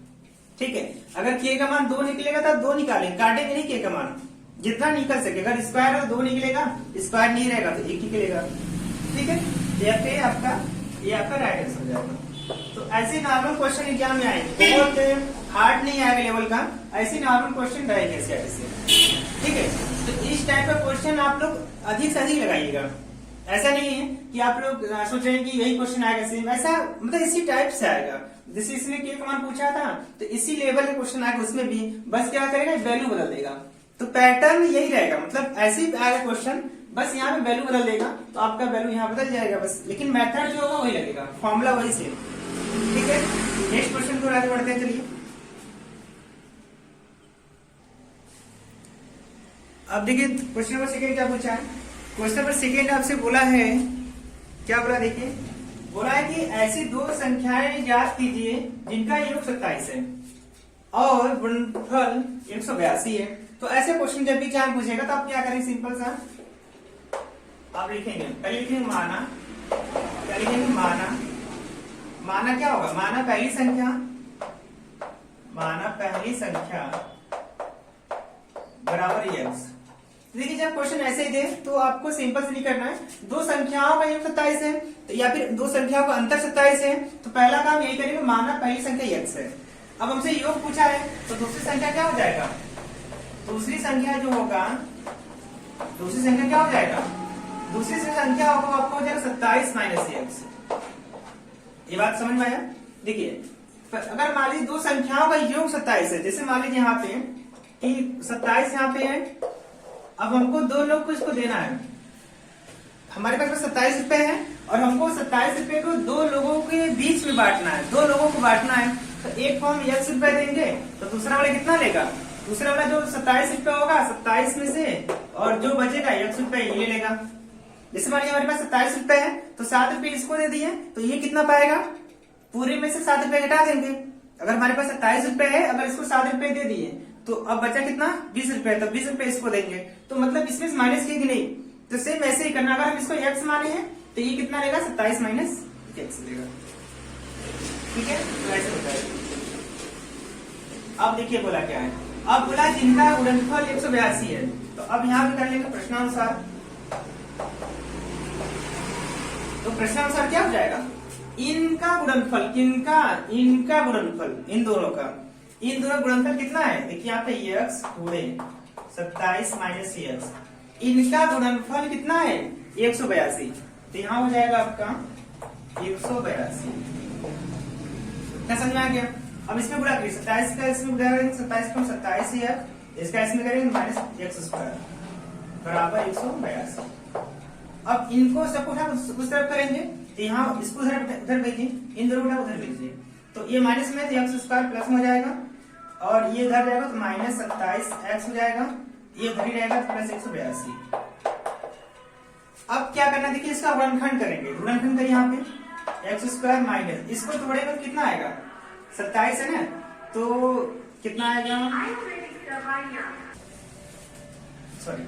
ठीक है, अगर k का मान 2 निकलेगा तो 2 निकालेंगे, काटेंगे नहीं k का मान, जितना निकल सके। अगर स्क्वायर है तो 2 निकलेगा, स्क्वायर नहीं रहेगा तो 1 निकलेगा। ठीक है, ये आपका राइट आंसर हो जाएगा। तो ऐसे नॉर्मल क्वेश्चन एग्जाम में आएंगे, बहुत हार्ड नहीं आएगा लेवल का, ऐसे नॉर्मल क्वेश्चन रहेंगे से। ठीक है, तो इस टाइप का क्वेश्चन आप लोग अधिक से अधिक लगाइएगा। ऐसा नहीं है कि आप लोग सोच रहे हैं कि यही क्वेश्चन आएगा सेम, ऐसा मतलब इसी टाइप से आएगा। जैसे इसने के का मान पूछा था तो इसी लेवल के क्वेश्चन आएगा, उसमें भी बस क्या करेगा वैल्यू बदल देगा। तो पैटर्न यही रहेगा, मतलब ऐसे ही आएगा क्वेश्चन, बस यहाँ पे वैल्यू बदल देगा तो आपका वैल्यू यहाँ बदल जाएगा बस, लेकिन मेथड जो होगा वही लगेगा, फॉर्मूला वही सेम। ठीक है, नेक्स्ट क्वेश्चन को आगे बढ़ते हैं। चलिए अब देखिए क्वेश्चन नंबर सेकेंड क्या पूछा है। क्वेश्चन नंबर सेकेंड आपसे बोला है, क्या बोला देखिए, बोला है कि ऐसी दो संख्याएं याद कीजिए जिनका योग 27 है और गुणनफल 182 है। तो ऐसे क्वेश्चन जब भी एग्जाम पूछेगा तो आप क्या करेंगे, सिंपल सा आप लिखेंगे, पहले लिखेंगे माना, क्या लिखेंगे माना, माना क्या होगा, माना पहली संख्या, माना पहली संख्या बराबर x। देखिए जब क्वेश्चन ऐसे ही दे तो आपको सिंपल से नहीं करना है, दो संख्याओं का योग 27 है तो या फिर दो संख्याओं का अंतर 27 है, तो पहला काम यही करेंगे, माना पहली संख्या x है। अब हमसे योग पूछा है तो दूसरी संख्या क्या हो जाएगा, दूसरी संख्या जो होगा, दूसरी संख्या क्या हो जाएगा, दूसरी संख्या होगा आपको हो जाएगा 27 माइनस x। ये बात समझ में आया। देखिए अगर मान लीजिए दो संख्याओं का योग 27 है, जैसे मान लीजिए यहाँ पे कि 27 यहाँ पे है, अब हमको दो लोग को इसको देना है, हमारे पास 27 रुपए है और हमको 27 रुपए को दो लोगों के बीच में बांटना है, दो लोगों को बांटना है। तो एक को हम x रुपए देंगे तो दूसरा वाला कितना लेगा, दूसरा वाला जो 27 रुपए होगा 27 में से और जो बचेगा x रुपए ये ले लेगा। जैसे मान लीजिए हमारे पास 27 रुपए है तो 7 रुपए इसको दे दिए तो ये कितना पाएगा, पूरे में से 7 रुपए घटा देंगे। अगर हमारे पास 27 रुपए है, अगर इसको 7 रुपए दे दिए तो अब बचा कितना 20 रुपए, तो 20 रुपए इसको देंगे, तो मतलब इसमें माइनस किया कि नहीं, तो सेम ऐसे ही करना। अगर हम इसको x माने हैं तो ये कितना लेगा 27 माइनस x लेगा। ठीक है, तो ऐसे होता है। अब देखिए बोला क्या है, अब बोला जिनका गुणनफल 182 है, तो अब यहाँ पे कर लेंगे प्रश्नानुसार। तो प्रश्नानुसार क्या हो जाएगा, इनका गुणनफल, किनका, इनका गुणनफल, इन दोनों का, इन दोनों गुणनफल कितना है, देखिए यहाँ पे x गुणे 27 माइनस x, इनका गुणनफल कितना है 182। तो यहाँ हो जाएगा आपका 182। क्या समझ में आ गया? अब इसमें गुणा करिए, 27 का इसमें गुणा करेंगे, 27 को 27 ही है, इसका इसमें करेंगे माइनस x² बराबर 182। अब इनको सबको उठा उस तरफ करेंगे, तो यहाँ इसको उधर भेजिए, इन दोनों को उधर भेजिए, तो ये माइनस में तो x² प्लस में हो जाएगा, और ये इधर जाएगा तो माइनस 27x हो जाएगा, ये उधर ही रहेगा तो प्लस 182। अब क्या करना, देखिए इसका गुणनखंड करेंगे, गुणनखंड करिए यहाँ पे x² माइनस इसको तोड़ेगा तो कितना आएगा, 27 है ना, तो कितना आएगा, सॉरी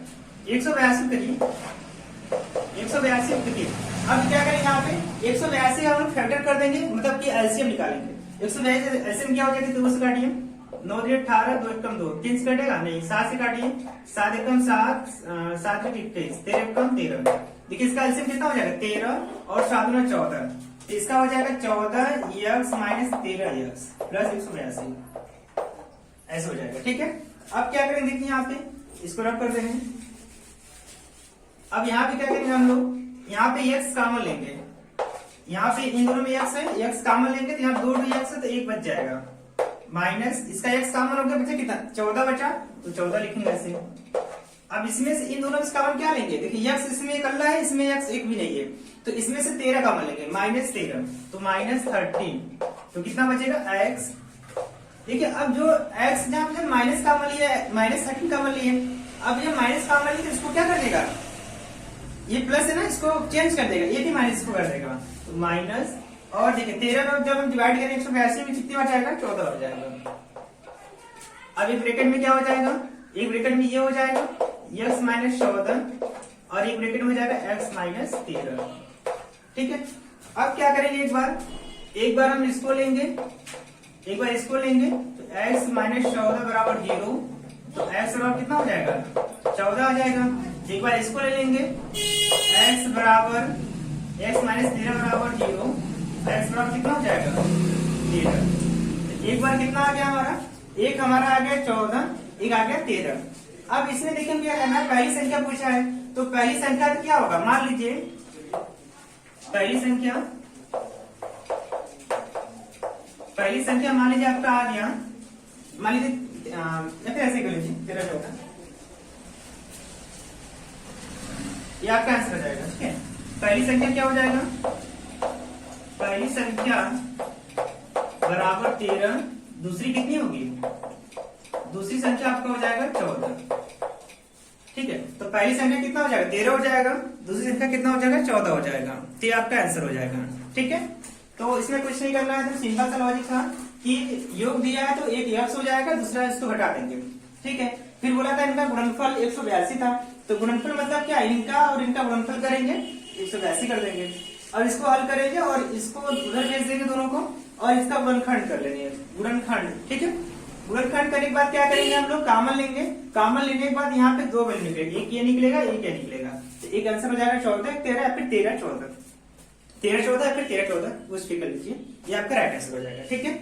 182 करिए, 182 देखिए। अब क्या करेंगे यहाँ पे 182 हम लोग फैक्टर कर देंगे, मतलब कि एलसीएम निकालेंगे। 182 एलसीएम क्या हो जाएगी, 2 से काटिए, 9 18, 2 एकम 2, 3 से कटेगा नहीं, 7 से काटिए, 7 एकम 7, 7 21, 13 एकम 13। देखिए इसका एलसीएम कितना हो जाएगा, 13 और 7 में 14, तो इसका हो जाएगा 14x माइनस 13x प्लस 182, ऐसे हो जाएगा। ठीक है, अब क्या करेंगे, देखिए यहाँ पे इसको रब कर देंगे। अब यहाँ पे क्या करेंगे हम लोग, यहाँ पे x कॉमन लेंगे, यहाँ पे इन दोनों में x है, x कॉमन लेंगे तो यहाँ 2 x है तो 1 बच जाएगा, माइनस इसका x कॉमन हो गया, बचा कितना, 14 बचा, तो 14 लिखेंगे ऐसे। अब इसमें से इन दोनों में कॉमन क्या लेंगे, देखिए x इसमें एक अल्लाह है, इसमें x एक भी नहीं है, तो इसमें से 13 कॉमन लेंगे, माइनस 13, तो माइनस 13, तो कितना बचेगा x। देखिए अब जो x जहाँ पे माइनस कॉमन लिया है, माइनस 13 कॉमन लिए, अब ये माइनस कॉमन लिया तो इसको क्या कर देगा, ये प्लस है ना, इसको चेंज कर देगा, ये भी माइनस इसको कर देगा, तो माइनस, और देखिए 13 में जब हम डिवाइड करेंगे 182 में कितनी हो जाएगा, 14 हो जाएगा। अब एक ब्रैकेट में क्या हो जाएगा, एक ब्रैकेट में ये हो जाएगा x माइनस 14, और एक ब्रैकेट में हो जाएगा x माइनस 13। ठीक है, अब क्या करेंगे, एक बार हम इसको लेंगे, एक बार इसको लेंगे, तो x माइनस 14 बराबर 0, तो x बराबर कितना हो जाएगा, 14 आ जाएगा। एक बार इसको ले लेंगे, x बराबर x माइनस 13 बराबर 0, x बराबर कितना हो जाएगा, 13। एक बार कितना आ गया हमारा, एक हमारा आ गया 14, एक आ गया 13। अब इसमें देखिए क्या करना है, पहली संख्या पूछा है, तो पहली संख्या तो क्या होगा, मान लीजिए पहली संख्या मान लीजिए आपका आ गया, मान लीजिए या फिर ऐसे कर लीजिए 13 14, ये आपका आंसर हो जाएगा। ठीक है, पहली संख्या क्या हो जाएगा, पहली संख्या बराबर 13, दूसरी कितनी होगी, दूसरी संख्या आपका हो जाएगा 14। ठीक है, तो पहली संख्या कितना हो जाएगा, 13 हो जाएगा, दूसरी संख्या कितना हो जाएगा, 14 हो जाएगा, तो ये आपका आंसर हो जाएगा। ठीक है, तो इसमें कुछ नहीं करना है, तो सिंपल सा लॉजिक था कि योग दिया है तो एक x हो जाएगा, दूसरा इसको घटा देंगे। ठीक है, फिर बोला था इनका गुणनफल 182 था, तो गुणनफल मतलब क्या, इनका और इनका गुणनफल करेंगे, 182 कर देंगे, और इसको हल करेंगे और इसको उधर भेज देंगे दोनों को, और इसका गुणनखंड कर लेंगे, गुणनखंड। ठीक है, गुणनखंड करने के बाद क्या करेंगे हम लोग, कॉमन लेंगे, कॉमन लेने के बाद यहाँ पे 2 वैल्यू निकलेगी, एक ये निकलेगा, एक ये निकलेगा, तो एक आंसर हो जाएगा 14 13 या फिर 13 14, 13 14 या फिर 13 14, उस फिगर लीजिए, ये आपका राइट आंसर हो जाएगा। ठीक है,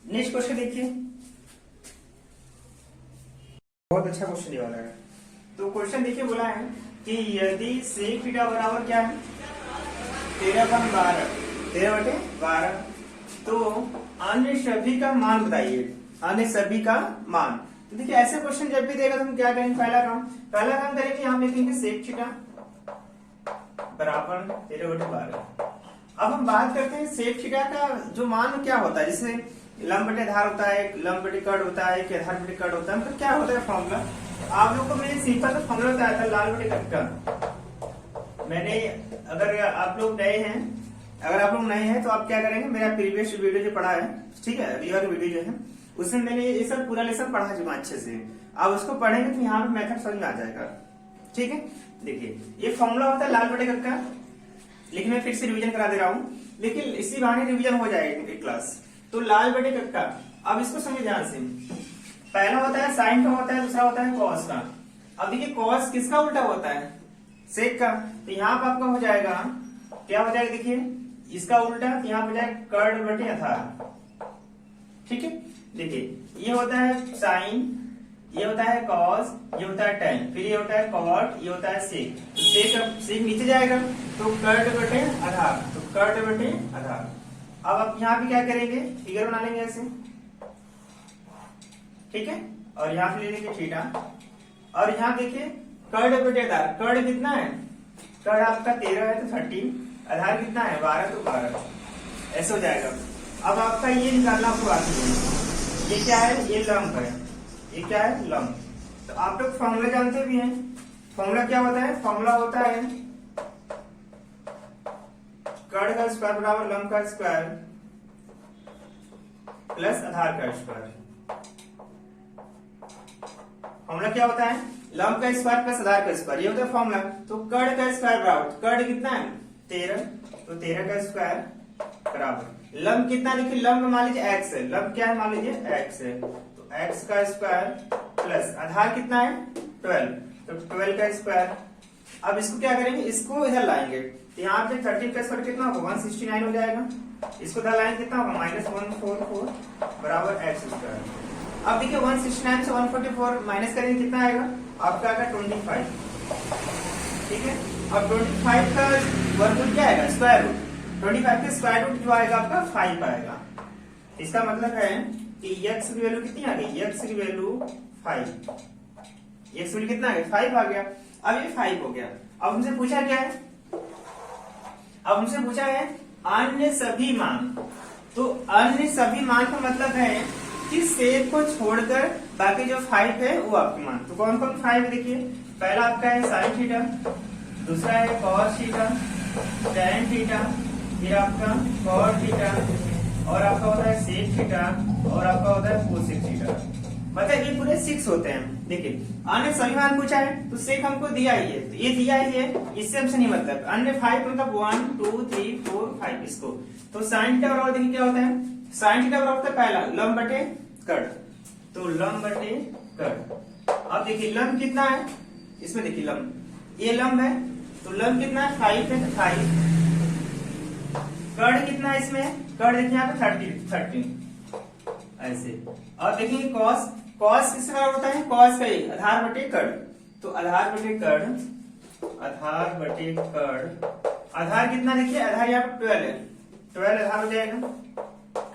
नेक्स्ट क्वेश्चन देखिए, बहुत अच्छा क्वेश्चन ये वाला है। तो क्वेश्चन देखिए, बोला है कि यदि sec थीटा बराबर क्या है, 13/12, 13/12, तो अन्य सभी का मान बताइए, अन्य सभी का मान। तो देखिए ऐसे क्वेश्चन जब भी देगा तो हम क्या करेंगे, पहला काम करेंगे, यहाँ लिखेंगे sec थीटा बराबर 13/12। अब हम बात करते हैं sec थीटा का जो मान क्या होता है, जैसे लंब बटे आधार होता है, एक लंब बटे कट होता है, एक आधार बटे कट होता है, मतलब क्या होता है फॉर्मूला, आप लोग को मैंने सिंपल सा फॉर्मूला बताया था लाल बटे कट का। मैंने अगर आप लोग नए हैं तो आप क्या करेंगे, मेरा प्रीवियस वीडियो जो पढ़ा है, ठीक है, रियल वीडियो जो है, उसमें मैंने ये सब पूरा लेसन पढ़ा चुका अच्छे से, आप उसको पढ़ेंगे तो यहाँ पे मेथड समझ में आ जाएगा। ठीक है, देखिए ये फॉर्मूला होता है लाल बटे कट का, लेकिन मैं फिर से रिवीजन करा दे रहा हूँ, लेकिन इसी बहाने रिवीजन हो जाएगी क्लास। तो लाल बटे कट का, अब इसको समझे ध्यान से, पहला होता है साइन का होता है, दूसरा होता है कॉस का। अब देखिए कॉस किसका उल्टा होता है, सेक का, तो यहाँ पर आपका हो जाएगा, क्या हो जाएगा, देखिए इसका उल्टा, तो यहाँ हो जाएगा कट बटे आधार। ठीक है, देखिए ये होता है साइन, ये होता है कॉस, ये होता है टेन, फिर ये होता है कॉट, ये होता है सेक। तो सेक नीचे जाएगा तो कर्ड बटे आधार, तो कर्ड बटे आधार। अब आप यहाँ पे क्या करेंगे, फिगर बना लेंगे ऐसे, ठीक है, और यहाँ पे ले लेंगे थीटा, और यहाँ देखिए कर्ड बटे आधार, कर्ड कितना है, कर्ड आपका 13 है तो 13, आधार कितना है 12 तो 12, ऐसे हो जाएगा। अब आपका ये निकालना आपको बाकी है, ये क्या है, ये लंब है, ये क्या है लंब। तो आप लोग फॉर्मूला जानते भी हैं, फॉर्मूला क्या होता है, फॉर्मूला होता है कर्ड का स्क्वायर बराबर लंब का स्क्वायर प्लस आधार का स्क्वायर। फॉर्मूला क्या होता है, लंब का स्क्वायर प्लस आधार का स्क्वायर, ये होता है फॉर्मूला। तो कर्ड का स्क्वायर बराबर, कर्ड कितना है 13, तो 13 का स्क्वायर बराबर लंब कितना, देखिए लंब मान लीजिए x है, लंब क्या है मान लीजिए x है, तो x का स्क्वायर प्लस आधार कितना है 12, तो 12 का स्क्वायर। अब इसको क्या करेंगे, इसको इधर लाएंगे, तो यहाँ पे 13 का स्क्वायर कितना होगा 169 हो जाएगा, इसको इधर लाएंगे कितना होगा -144 बराबर x स्क्वायर। अब देखिए 169 से 144 माइनस करेंगे कितना आएगा, आपका आएगा 25, ठीक है। अब 25 का वर्गमूल क्या आएगा, स्क्वायर रूट, 25 का स्क्वायर रूट जो आएगा आपका 5 आएगा। इसका मतलब है कि x की वैल्यू कितनी आ गई, x की वैल्यू 5, x की वैल्यू कितना आ गया 5 आ गया। अब ये 5 हो गया। अब हमसे पूछा क्या है, अब हमसे पूछा है अन्य सभी मान, तो अन्य सभी मान का मतलब है कि सेब को छोड़कर बाकी जो 5 है वो आपके मान। तो कौन कौन 5 देखिए, पहला आपका है साइन थीटा, दूसरा है कॉस थीटा, टैन थीटा, फिर आपका कॉट थीटा, और आपका होता है सेक थीटा, और आपका होता है कोसेक थीटा। मतलब ये पूरे 6 होते हैं। देखिए अन्य सभी मान पूछा है तो सेक हमको दिया ही है, तो ये दिया ही है, इससे हमसे नहीं मतलब। अन्य 5 मतलब 1 2 3 4 5 इसको। तो साइन थीटा बराबर देखिए क्या होता है, साइन थीटा बराबर होता है पहला लंब बटे कर्ड, तो लंब बटे कर्ड। अब देखिए लंब कितना है, इसमें देखिए लंब, ये लंब है तो लंब कितना है 5 है, तो 5। कर्ड कितना है इसमें, कर्ड देखिए यहाँ पे 30 ऐसे। और देखिए कॉस, कॉस किस बराबर होता है, कॉस का ही आधार बटे कर्ड, तो आधार बटे कर्ड, आधार बटे कर्ड। आधार कितना देखिए, आधार यहाँ पे 12 है, 12 आधार हो जाएगा।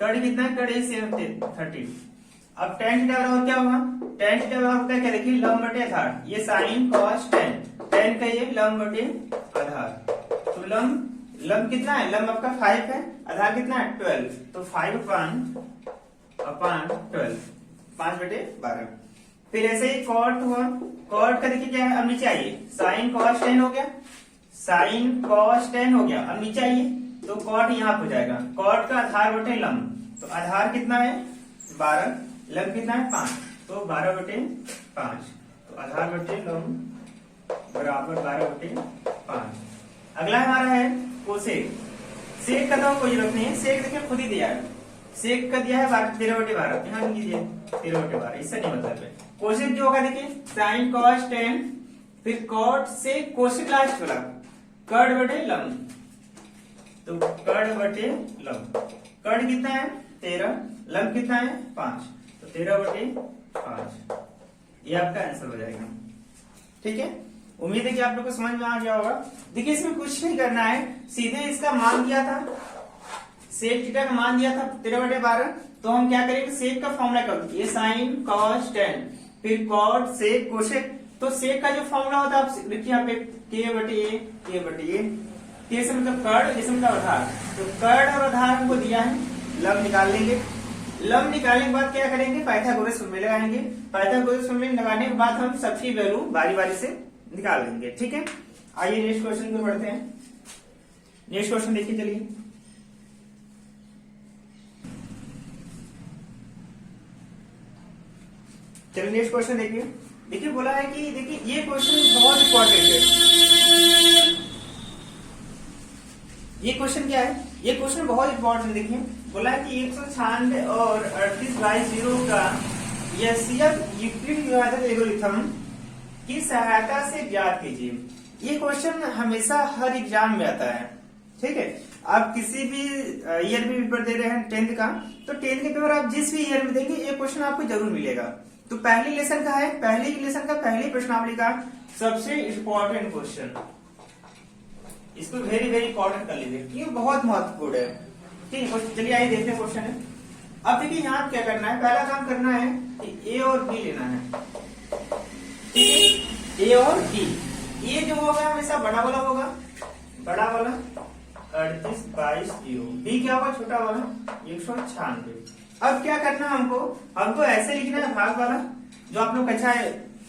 कर्ड कितना है, कर्ड इसे 30। अब tan थीटा बराबर क्या होगा, tan थीटा बराबर होता है क्या, देखिए लंब बटे आधार, ये साइन कॉस tan, tan का ये लंब बटे आधार। तो लंब कितना है, लंब आपका 5 है, आधार कितना है 12, तो 5 अपॉन 12, 5 बटे 12। फिर ऐसे ही कॉट हुआ, कॉट का देखिए क्या है, अब नीचे आइए, साइन कॉस tan हो गया, साइन कॉस tan हो गया। अब नीचे आइए तो कॉट यहाँ हो जाएगा, कॉट का आधार बटे लंब, तो आधार कितना है 12, लंब कितना है 5, तो 12 बटे 5, तो आधार बटे लंब बराबर 12 बटे 5। अगला हमारा है कोसेक। सेक का तो कोई जरूरत नहीं है, सेक देखिए खुद ही दिया है, सेक का दिया है 13 बटे 12, यहाँ लीजिए 13 बटे 12, इससे नहीं मतलब है। कोसेक जो होगा देखिए साइन कॉस tan, फिर कॉट से कोसेक लास्ट वाला कर्ड बटे लंब, तो कर्ड बटे लंब। कर्ड कितना है 13, लंब कितना है 5, तो 13 बटे 5, ये आपका आंसर हो जाएगा। ठीक है, उम्मीद है कि आप लोग को समझ में आ गया होगा। देखिए इसमें कुछ नहीं करना है, सीधे इसका मान दिया था, सेक थीटा का मान दिया था 13 बटे 12, तो हम क्या करेंगे, सेक का फॉर्मूला कर, ये साइन कॉस tan, फिर कॉट सेक कोसेक। तो सेक का जो फॉर्मूला होता है आप देखिए यहाँ पे k बटे a, k बटे a, k से मतलब कर्ड, इसे मतलब आधार, तो कर्ड और आधार हमको दिया है, लंब निकाल लेंगे। लंब निकालने के बाद क्या करेंगे, पाइथागोरस प्रमेय लगाएंगे। पाइथागोरस प्रमेय लगाने के बाद हम सबकी वैल्यू बारी बारी से निकाल लेंगे। ठीक है, आइए नेक्स्ट क्वेश्चन को बढ़ते हैं। नेक्स्ट क्वेश्चन देखिए, चलिए नेक्स्ट क्वेश्चन देखिए। देखिए बोला है कि देखिए ये क्वेश्चन बहुत इंपॉर्टेंट है। ये क्वेश्चन क्या है, ये क्वेश्चन बहुत इंपॉर्टेंट। देखिए बोला है कि 196 और 38/0 का एचसीएफ यूक्लिड विभाजक एल्गोरिथम की सहायता से ज्ञात कीजिए। ये क्वेश्चन हमेशा हर एग्जाम में आता है। ठीक है, आप किसी भी ईयर में पेपर दे रहे हैं 10th का, तो 10th के पेपर आप जिस भी ईयर में देंगे ये क्वेश्चन आपको जरूर मिलेगा। तो पहली लेसन का है, पहली लेसन का पहली प्रश्नावली का सबसे इंपॉर्टेंट क्वेश्चन, इसको वेरी वेरी इंपॉर्टेंट कर लीजिए, ये बहुत महत्वपूर्ण है। ठीक है, चलिए आइए देखते हैं क्वेश्चन है। अब देखिए यहाँ क्या करना है, पहला काम करना है कि ए और बी लेना है। ठीक है, ए और बी, ए जो होगा हमेशा बड़ा वाला होगा, बड़ा वाला 38 22 0, बी क्या होगा छोटा वाला 196। अब क्या करना है हमको ऐसे लिखना है भाग वाला, जो आप लोग कक्षा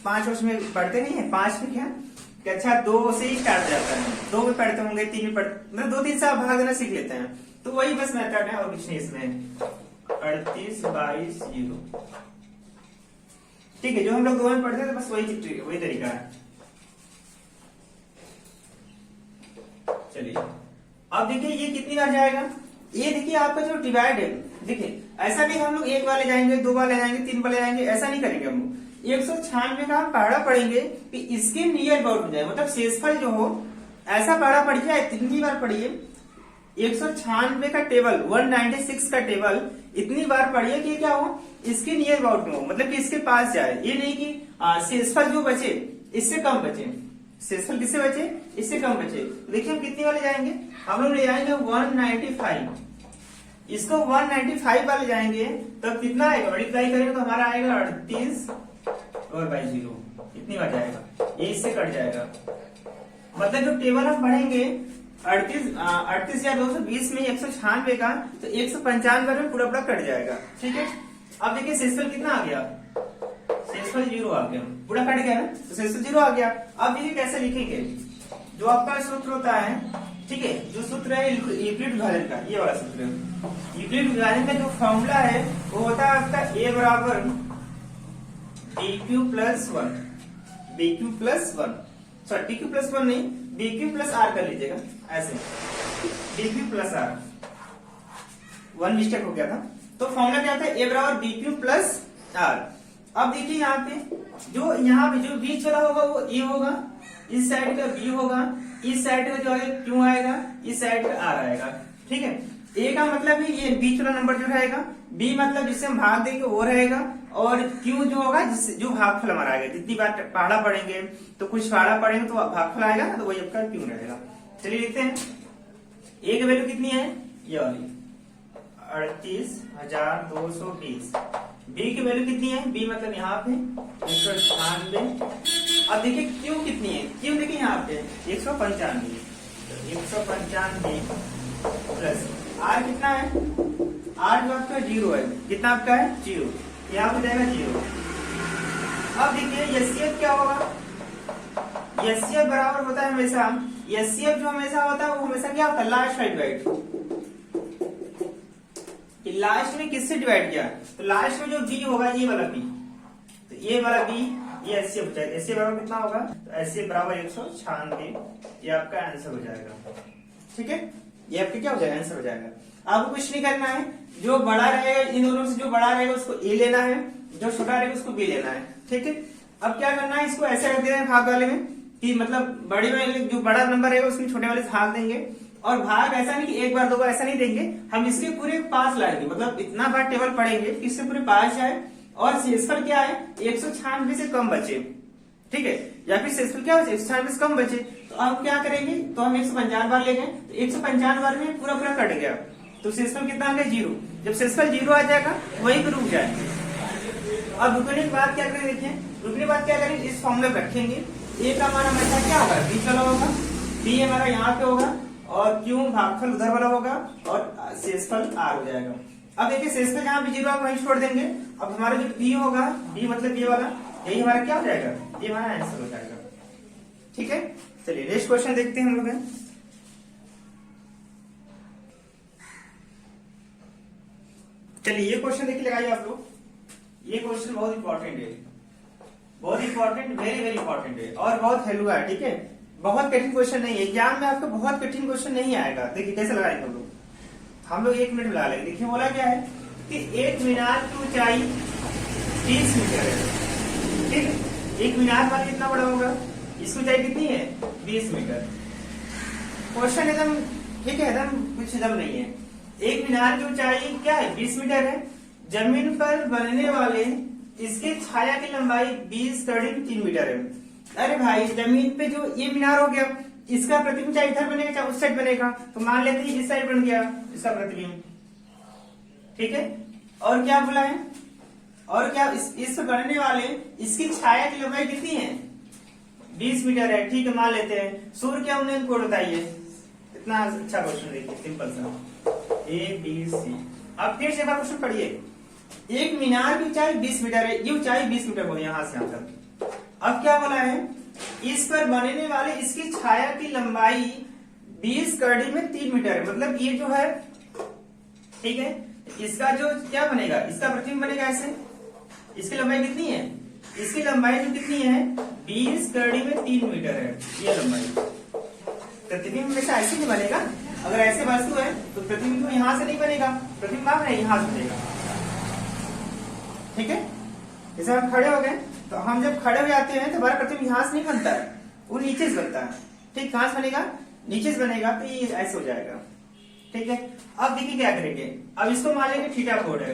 5 में पढ़ते नहीं है, 5 में क्या कक्षा 2 से ही स्टार्ट जाता है, 2 में पढ़ते होंगे, 3 में पढ़ते, मतलब 2-3 साल भाग देना सीख लेते हैं, तो वही बस मेथड है और कुछ नहीं इसमें। 38 22 0, ठीक है, जो हम लोग 2 में पढ़ते थे बस वही तरीका है। चलिए अब देखिए ये कितनी बार जाएगा, ये देखिए आपका जो डिवाइड है, देखिए ऐसा भी हम लोग 1 वाले जाएंगे, 2 वाले जाएंगे, 3 वाले जाएंगे, ऐसा नहीं करेंगे हम लोग। 196 का हम पढ़ा पढ़ेंगे कि इसके नियर अबाउट हो जाए, मतलब शेषफल जो हो ऐसा पढ़ा पढ़िए, इतनी बार पढ़िए 196 का टेबल, 196 का टेबल इतनी बार पढ़िए कि क्या हो इसके नियर अबाउट में हो, मतलब कि इसके पास जाए। ये नहीं कि शेषफल जो बचे इससे कम बचे, शेषफल किससे बचे इससे कम बचे। देखिए हम कितनी वाले जाएंगे, हम लोग ले जाएंगे 195, इसको 195 वाले जाएंगे तब कितना आएगा, मल्टीप्लाई करेंगे तो हमारा आएगा 38 और बाई 0, इतनी बार जाएगा, ये इससे कट जाएगा। मतलब जो टेबल हम पढ़ेंगे 38 या 220 में 196 का, तो 195 में पूरा पूरा कट जाएगा। ठीक है, अब देखिए शेषफल कितना आ गया, शेषफल 0 आ गया, पूरा कट गया ना, तो शेषफल 0 आ गया। अब देखिए कैसे लिखेंगे, जो आपका सूत्र होता है, ठीक है, जो सूत्र है यूक्लिड विभाजन का, ये वाला सूत्र है, यूक्लिड विभाजन का जो फॉर्मूला है वो होता है आपका a बराबर dq plus 1, dq plus 1, sorry dq plus 1 नहीं, dq प्लस r कर लीजिएगा, ऐसे dq प्लस r, 1 मिस्टेक हो गया था। तो फॉर्मूला क्या होता है, a बराबर dq प्लस r। अब देखिए यहाँ पे यहाँ पे जो बीच वाला होगा वो a होगा, इस साइड का b होगा, इस साइड का जो है q आएगा, इस साइड का r आएगा। ठीक है, a का मतलब है ये बीच वाला नंबर जो रहेगा, b मतलब जिससे हम भाग देंगे वो रहेगा, और q जो होगा जिससे जो भागफल हमारा आएगा। जितनी बार पहाड़ा पढ़ेंगे तो कुछ पहाड़ा पढ़ेंगे तो भागफल आएगा, तो वही आपका q रहेगा। चलिए लिखते हैं, a की वैल्यू कितनी है, ये वाली 38,220, b की वैल्यू कितनी है, b मतलब यहाँ पे 196। अब देखिए क्यू कितनी है, क्यू देखिए यहाँ पे 195, 195 प्लस आर कितना है, आर जो आपका 0 है, कितना आपका है 0, यहाँ पे जाएगा 0। अब देखिए एचसीएफ क्या होगा, एचसीएफ बराबर होता है हमेशा, एचसीएफ जो हमेशा होता है वो हमेशा क्या होता है, लास्ट बाई डिवाइड, लास्ट में किससे डिवाइड किया, तो लास्ट में जो बी होगा ये वाला बी, तो ये वाला बी ये एचसीएफ हो जाएगा, एचसीएफ बराबर कितना होगा, तो एचसीएफ बराबर 196, ये आपका आंसर हो जाएगा। ठीक है, ये आपका क्या हो जाएगा, आंसर हो जाएगा। आपको कुछ नहीं करना है, जो बड़ा रहेगा इन दोनों से, जो बड़ा रहेगा उसको ए लेना है, जो छोटा रहेगा उसको बी लेना है। ठीक है, अब क्या करना है, इसको ऐसे रख देना है भाग वाले में, कि मतलब बड़े वाले जो बड़ा नंबर रहेगा उसमें छोटे वाले से भाग देंगे, और भाग ऐसा नहीं कि 1 बार 2 बार ऐसा नहीं देंगे, हम इसके पूरे पास लाएंगे, मतलब इतना बार टेबल पढ़ेंगे कि इससे पूरे पास जाए, और शेषफल क्या है 196 से कम बचे। ठीक है, या फिर शेषफल क्या है 196 से कम बचे, तो अब क्या करेंगे, तो हम 155 बार लेंगे, तो 155 बार में पूरा पूरा कट गया, तो शेषफल कितना आ गया 0। जब शेषफल 0 आ जाएगा वहीं पर रुक जाए। अब रुकने के बाद क्या करेंगे, देखिए रुकने के बाद क्या करेंगे, इस फॉर्मूले में रखेंगे, ए का हमारा हमेशा क्या होगा, बीच वाला होगा, बी हमारा यहाँ पे होगा, और क्यों भागफल उधर वाला होगा, और शेषफल r हो जाएगा। अब देखिए शेषफल जहाँ भी 0 आप वहीं छोड़ देंगे। अब हमारा जो b होगा, b मतलब ये वाला, यही हमारा क्या हो जाएगा, ये हमारा आंसर हो जाएगा। ठीक है, चलिए नेक्स्ट क्वेश्चन देखते हैं हम लोग। चलिए ये क्वेश्चन देखिए, लगाइए आप लोग, ये क्वेश्चन बहुत इंपॉर्टेंट है, बहुत इंपॉर्टेंट, वेरी वेरी इंपॉर्टेंट है, और बहुत हेलुआ है। ठीक है, बहुत कठिन क्वेश्चन नहीं है, एग्जाम में आपको बहुत कठिन क्वेश्चन नहीं आएगा। देखिए कैसे लगाएंगे हम लोग 1 मिनट में लगा लेंगे। देखिए बोला क्या है कि एक मीनार की ऊंचाई 30 मीटर है। ठीक है, एक मीनार वाला कितना बड़ा होगा, इसकी ऊंचाई कितनी है 20 मीटर। क्वेश्चन एकदम ठीक है, एकदम कुछ एकदम नहीं है। एक मीनार की ऊंचाई क्या है 20 मीटर है, जमीन पर बनने वाले इसकी छाया की लंबाई 20 करीब 3 मीटर है। अरे भाई जमीन पे जो ये मीनार हो गया, इसका प्रतिबिंब चाहे इधर बनेगा चाहे उस साइड बनेगा, तो मान लेते हैं इस साइड बन गया इसका प्रतिबिंब, ठीक है। और क्या बोला है, और क्या इस बनने वाले इसकी छाया की लंबाई कितनी है, 20 मीटर है, ठीक है मान लेते हैं। सूर्य क्या उन्हें कोड बताइए, इतना अच्छा क्वेश्चन देखिए सिंपल सा ABC। अब फिर से क्वेश्चन पढ़िए, एक मीनार की ऊंचाई 20 मीटर है, ये ऊंचाई 20 मीटर हो यहां से यहां तक। अब क्या बोला है, इस पर बनने वाले इसकी छाया की लंबाई 20 कड़ी में 3 मीटर है, मतलब ये जो है, ठीक है, इसका जो क्या बनेगा, इसका प्रतिबिंब बनेगा ऐसे। इसकी लंबाई कितनी है, इसकी लंबाई जो कितनी है 20 कड़ी में 3 मीटर है, ये लंबाई। प्रतिबिंब हमेशा ऐसे नहीं बनेगा, अगर ऐसे वस्तु है तो प्रतिबिंब यहां से नहीं बनेगा, प्रतिबिंब यहां से बनेगा, ठीक है। जैसे हम खड़े हो गए, तो हम जब खड़े हो जाते हैं तो हमारा प्रतिबिंब यहां से नहीं बनता है, वो नीचे से बनता है, ठीक। कहां से बनेगा, नीचे से बनेगा, तो ये ऐसे हो जाएगा, ठीक है। अब देखिए क्या करेंगे, अब इसको मान लेंगे थीटा कोड है।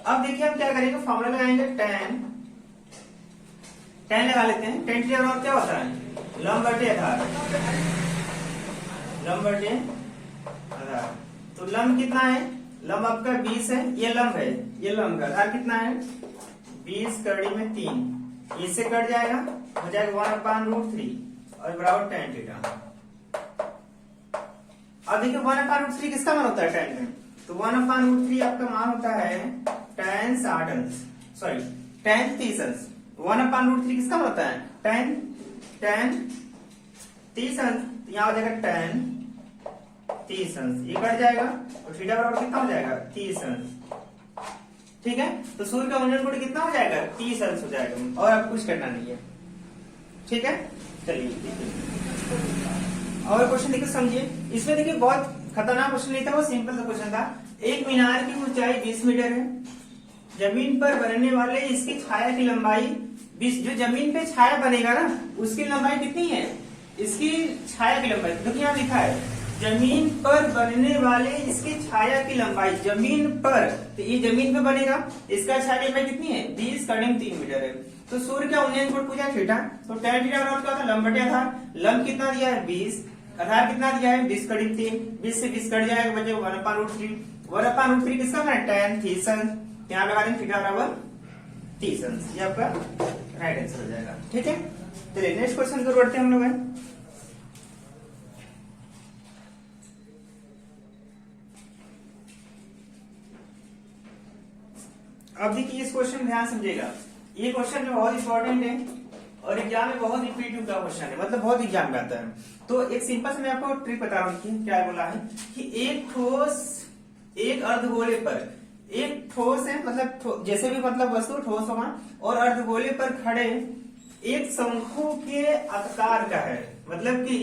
अब देखिए हम क्या करेंगे, फॉर्मूला लगाएंगे tan लगा लेते हैं। tan थीटा बराबर क्या होता है, लंब बटे आधार, लंब बटे आधार। तो लंब कितना है, लंब आपका 20 है, ये लंब है, ये लंब का आधार कितना है 20 कड़ी में 3, इससे कट जाएगा, हो जाएगा 1/√3 और बराबर tan थीटा। अब देखिए 1/√3 किसका मान होता है tan में, तो 1/√3 आपका मान होता है tan 60 अंश, सॉरी tan 30 अंश। 1/√3 किसका मान होता है tan 30 अंश, तो यहाँ हो जाएगा tan 30 अंश, ये कट जाएगा और थीटा बराबर कितना हो जाएगा 30 अंश, ठीक है। तो सूर्य का वजन कोण कितना हो जाएगा 30 अंश हो जाएगा, और अब कुछ करना नहीं है, ठीक है। चलिए और क्वेश्चन देखिए समझिए, इसमें देखिए बहुत खतरनाक क्वेश्चन नहीं था, वो सिंपल सा क्वेश्चन था। एक मीनार की ऊंचाई 20 मीटर है, जमीन पर बनने वाले इसकी छाया की लंबाई 20, जो जमीन पे छाया बनेगा ना उसकी लंबाई कितनी है, इसकी छाया की लंबाई देखिए यहाँ लिखा है जमीन पर बनने वाले इसकी छाया की लंबाई, जमीन पर, तो ये जमीन पे बनेगा, इसका छाया की लंबाई कितनी है 20 कड़ी में 3 मीटर है। तो सूर्य का उन्नयन कोण पूछा थीटा, तो tan थीटा बराबर क्या होता है लंब बटे आधार। लंब कितना दिया है 20, आधार कितना दिया है 20 कड़ी 3, 20 से 20 कट जाएगा, बचेगा 1/√3। 1/√3 किसका बना tan 30 अंश, यहाँ लगा देंगे थीटा बराबर 30 अंश, ये आपका राइट आंसर हो जाएगा, ठीक है। चलिए नेक्स्ट क्वेश्चन को बढ़ते हैं हम लोग। अब देखिए इस क्वेश्चन ध्यान समझिएगा, ये क्वेश्चन जो बहुत इंपॉर्टेंट है और एग्जाम में बहुत रिपीटिव का क्वेश्चन है, मतलब बहुत एग्जाम में आता है। तो एक सिंपल से मैं आपको ट्रिक बता रहा हूँ, क्या बोला है कि एक ठोस एक अर्धगोले पर, एक ठोस है मतलब जैसे भी मतलब वस्तु ठोस होगा, और अर्धगोले पर खड़े एक शंकु के आकार का है, मतलब कि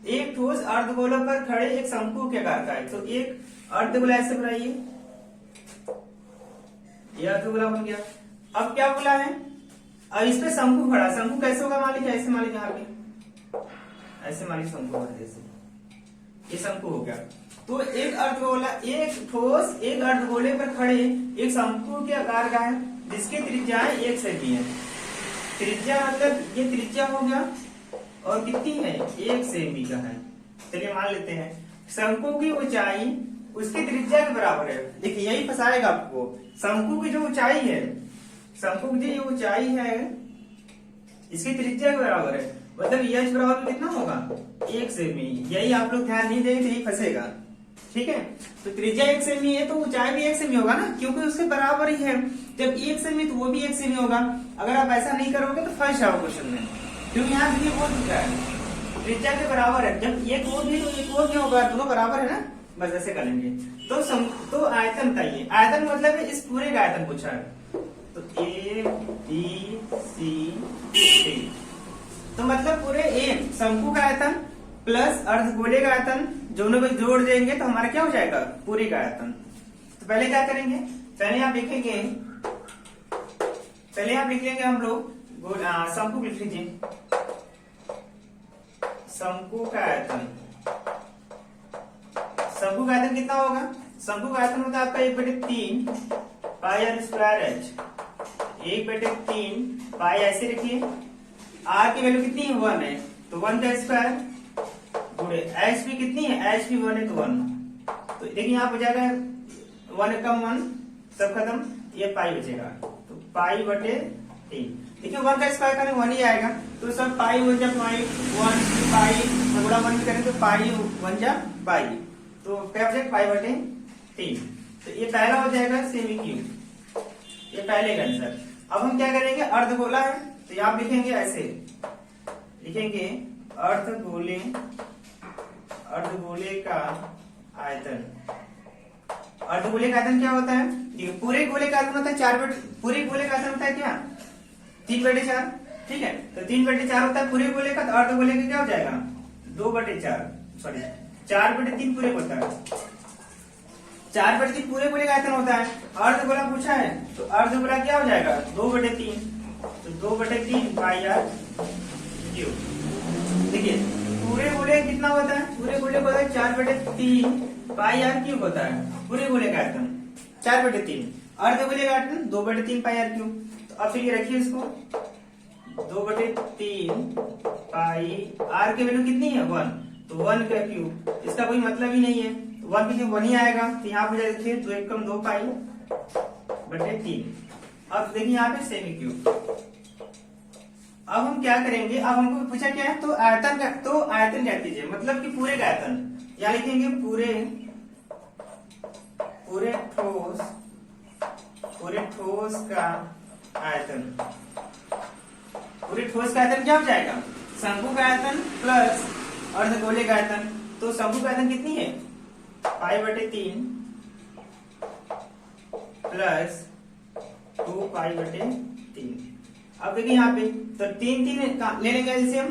एक ठोस अर्धगोले पर खड़े एक शंकु के आकार का है। तो एक अर्धगोला ऐसे बनाइए, यह अर्धगोला बन गया। अब क्या बोला है, अब इस पे शंकु खड़ा, शंकु कैसे होगा मान लीजिए ऐसे, मान लीजिए यहाँ पे ऐसे मान लीजिए शंकु होगा, जैसे ये शंकु हो गया। तो एक अर्धगोला, एक ठोस एक अर्धगोले पर खड़े एक शंकु के आकार का है जिसकी त्रिज्याएं 1 सेमी है। त्रिज्या मतलब ये त्रिज्या हो गया और कितनी है 1 सेमी का है। चलिए मान लेते हैं शंकु की ऊंचाई उसकी त्रिज्या के बराबर है। देखिए यही फंसाएगा आपको, शंकु की जो ऊंचाई है, शंकु की जो ऊंचाई है इसकी त्रिज्या के बराबर है, मतलब एच बराबर कितना होगा 1 सेमी। यही आप लोग ध्यान नहीं देंगे तो यही फंसेगा, ठीक है। तो त्रिज्या 1 सेमी है तो ऊंचाई भी 1 सेमी होगा ना, क्योंकि उसके बराबर ही है। जब 1 सेमी तो वो भी 1 सेमी होगा। अगर आप ऐसा नहीं करोगे तो फंस जाओ क्वेश्चन में, क्योंकि यहाँ देखिए बोल चुका है त्रिज्या के बराबर है। जब एक वो भी तो एक वो भी होगा, दोनों बराबर है ना, बस ऐसे करेंगे। तो आयतन बताइए, आयतन मतलब है इस पूरे का आयतन पूछा है, तो A B C D, तो मतलब पूरे ए शंकु का आयतन प्लस अर्धगोले का आयतन दोनों को जोड़ देंगे तो हमारा क्या हो जाएगा पूरे का आयतन। तो पहले क्या करेंगे, पहले आप लिखेंगे, हम लोग शंकु लिख लीजिए, शंकु का आयतन। शंकु का आयतन कितना होगा, शंकु का आयतन होता है आपका 1/3 पाई r² h, 1/3 पाई ऐसे रखिए। आर की वैल्यू कितनी है 1 है तो 1 का स्क्वायर गुणे एच भी कितनी है एच भी 1 है तो 1। तो देखिए यहाँ हो जाएगा 1 कम 1 सब खत्म, ये पाई बचेगा तो पाई बटे 3। देखिए 1 का स्क्वायर करें 1 ही आएगा तो सब पाई 1 जा पाई 1 पाई गुणा 1 करें तो पाई 1 जा पाई तो क्या बचेगा पाई बटे 3। तो ये पहला हो जाएगा सेमी क्यूब, ये पहले का आंसर। अब हम क्या करेंगे अर्धगोला है तो यहाँ लिखेंगे ऐसे, लिखेंगे अर्धगोले का आयतन। अर्धगोले का आयतन क्या होता है, देखिए पूरे गोले का आयतन होता है 4 पूरे गोले का आयतन होता है क्या 3/4, ठीक है। तो 3/4 होता है पूरे गोले का, तो अर्धगोले का क्या हो जाएगा 2/4 सॉरी 4/3 पूरे होता है। 4/3 पूरे गोले का आयतन होता है। अर्धगोला पूछा है तो अर्धगोला क्या हो जाएगा 2/3, तो 2/3 पाई आर क्यूब। देखिए पूरे गोले कितना होता है, पूरे गोले को होता है 4/3 पाई आर क्यूब होता है पूरे गोले का आयतन 4/3। अर्धगोले का आयतन 2/3 पाई आर क्यूब। तो अब चलिए रखिए इसको 2/3 पाई आर की वैल्यू कितनी है 1, तो 1 का क्यूब, इसका कोई मतलब ही नहीं है तो 1 की 1 ही आएगा। तो यहाँ पे देखिए 2 1 कम 2 पाई बटे 3। अब देखिए यहाँ पे सेमी क्यूब। अब हम क्या करेंगे, अब हमको पूछा क्या है तो आयतन का, तो आयतन क्या कीजिए मतलब कि पूरे का आयतन, या लिखेंगे पूरे ठोस का आयतन। पूरे ठोस का आयतन क्या हो जाएगा शंकु का आयतन प्लस अर्धगोले का आयतन। तो शंकु का आयतन कितनी है पाई बटे 3 प्लस 2 पाई बटे 3। अब देखिए यहाँ पे तो 3 ले लेंगे एलसीएम।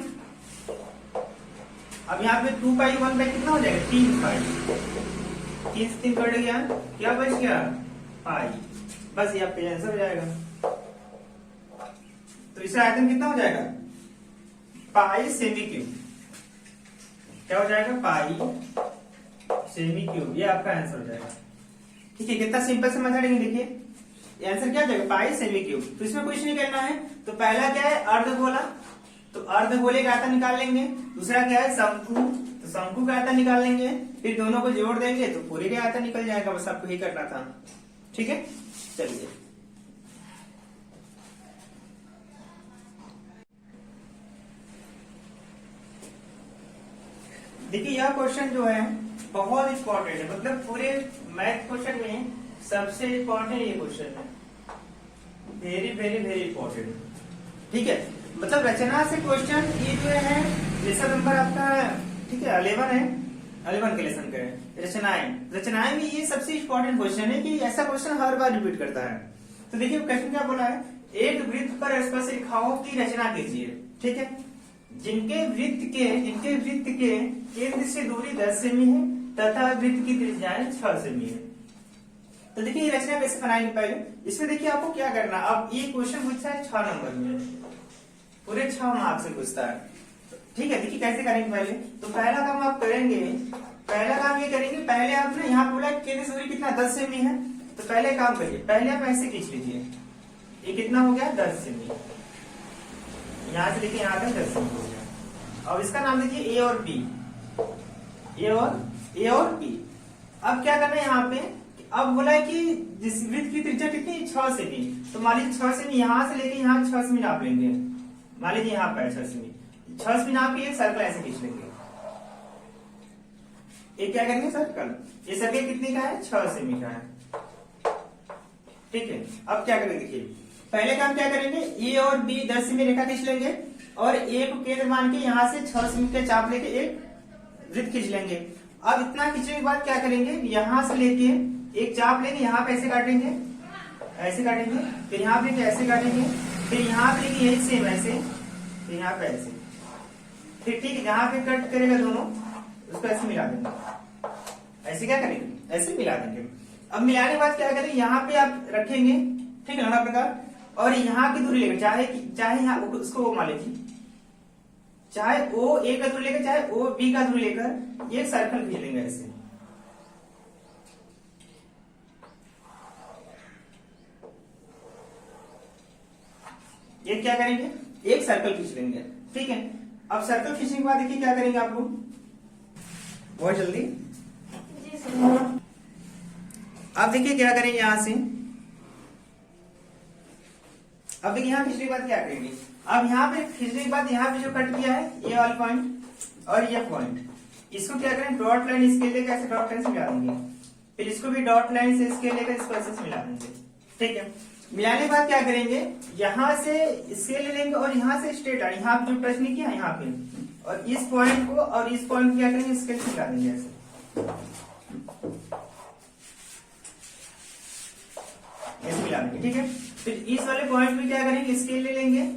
अब यहाँ पे 2 पाई 1 बाई कितना हो जाएगा 3 पाई, 3 से 3 कट गया, क्या बच गया पाई, बस यहाँ पे आंसर हो जाएगा। तो इसका आयतन कितना हो जाएगा पाई सेमी क्यूब, क्या हो जाएगा पाई सेमी क्यूब, ये आपका आंसर हो जाएगा। ठीक है, कितना सिंपल से मेथड है देखिए, आंसर क्या जाएगा पाई सेमी क्यूब। तो इसमें कुछ नहीं करना है, तो पहला क्या है अर्धगोला, तो अर्धगोले का आयतन निकाल लेंगे। दूसरा क्या है शंकु, तो शंकु का आयतन निकाल लेंगे, फिर दोनों को जोड़ देंगे तो पूरे का आयतन निकल जाएगा। बस आपको यही करना था। ठीक है, चलिए देखिए यह क्वेश्चन जो है बहुत इंपॉर्टेंट है, मतलब पूरे मैथ क्वेश्चन में सबसे इंपॉर्टेंट ये क्वेश्चन है, वेरी वेरी वेरी इंपॉर्टेंट। ठीक है, मतलब रचना से क्वेश्चन ये जो है लेसन नंबर आपका ठीक है 11 है, 11 के लेसन का है रचनाएं में ये सबसे इंपॉर्टेंट क्वेश्चन है कि ऐसा क्वेश्चन हर बार रिपीट करता है। तो देखिए क्वेश्चन क्या बोला है, एक वृत्त पर स्पर्श रेखाओं की रचना कीजिए। ठीक है, जिनके वृत्त के केंद्र से दूरी 10 सेमी है तथा वृत्त की त्रिज्याएं 6 सेमी है। तो देखिए ये रचना कैसे बनाएंगे पहले, इसमें देखिए आपको क्या करना, अब ये क्वेश्चन पूछता है 6 नंबर में, पूरे 6 मार्क्स से पूछता है। ठीक है, देखिए कैसे करेंगे पहले, तो पहला काम आप करेंगे, पहला काम ये करेंगे, पहले आप ना यहाँ बोला केंद्र से दूरी कितना 10 सेमी है, तो पहले काम करिए, पहले आप ऐसे खींच लीजिए, ये कितना हो गया 10 सेमी, यहाँ से देखिए यहाँ तक 10 सेमी हो गया। अब इसका नाम दीजिए ए और बी, ए और बी। अब क्या करना है यहाँ पे, अब बोला है कि जिस वृत्त की त्रिज्या कितनी 6 सेमी, तो मान लीजिए 6 सेमी यहाँ से लेके यहाँ 6 सेमी नाप लेंगे, मान लीजिए यहाँ पे 6 सेमी, 6 सेमी नाप के एक सर्कल ऐसे खींच लेंगे। ये क्या करेंगे सर्कल, ये सर्कल कितने का है 6 सेमी का है। ठीक है, अब क्या करेंगे देखिए, पहले काम क्या करेंगे, ए और बी 10 सेमी रेखा खींच लेंगे और ए को केंद्र मान के यहाँ से 6 सेमी का चाप लेके एक वृत्त खींच लेंगे। अब इतना खींचने के बाद क्या करेंगे, यहाँ से लेके एक चाप लेंगे, यहाँ पे ऐसे काटेंगे, ऐसे काटेंगे, फिर यहाँ पे ऐसे काटेंगे, फिर यहाँ पे लेके यही सेम ऐसे, फिर यहाँ पे ऐसे, फिर ठीक है जहाँ पे कट करेगा दोनों उसको ऐसे मिला देंगे। ऐसे क्या करेंगे, ऐसे मिला देंगे। अब मिलाने के बाद क्या करेंगे, यहाँ पे आप रखेंगे, ठीक है लंबा प्रकार, और यहाँ की दूरी लेकर चाहे यहाँ उसको मान लीजिए, चाहे ओ ए का दूरी लेकर चाहे ओ बी का दूरी लेकर ये सर्कल खींच लेंगे ऐसे। ये क्या करेंगे, एक सर्कल खींच लेंगे, ठीक है। अब सर्कल खींचने के बाद देखिए क्या करेंगे आप लोग, बहुत जल्दी। अब देखिए क्या करेंगे यहां से, अब देखिए यहाँ खींचने के बाद क्या करेंगे, अब यहाँ पे खींचने के बाद यहाँ पे जो कट किया है ये वाला पॉइंट और ये पॉइंट, इसको क्या करें, डॉट लाइन इसके लेकर ऐसे डॉट लाइन से मिला देंगे, फिर इसको भी डॉट लाइन से इसके लेकर इसको ऐसे से मिला देंगे, ठीक है। मिलाने के बाद क्या करेंगे, यहाँ से इसके ले लेंगे और यहाँ से स्ट्रेट लाइन, यहाँ पे जो टच नहीं किया यहाँ पे, और इस पॉइंट को और इस पॉइंट को क्या करेंगे, इसके से मिला देंगे ऐसे, ऐसे मिला देंगे, ठीक है। फिर इस वाले पॉइंट में क्या करेंगे, स्केल ले लेंगे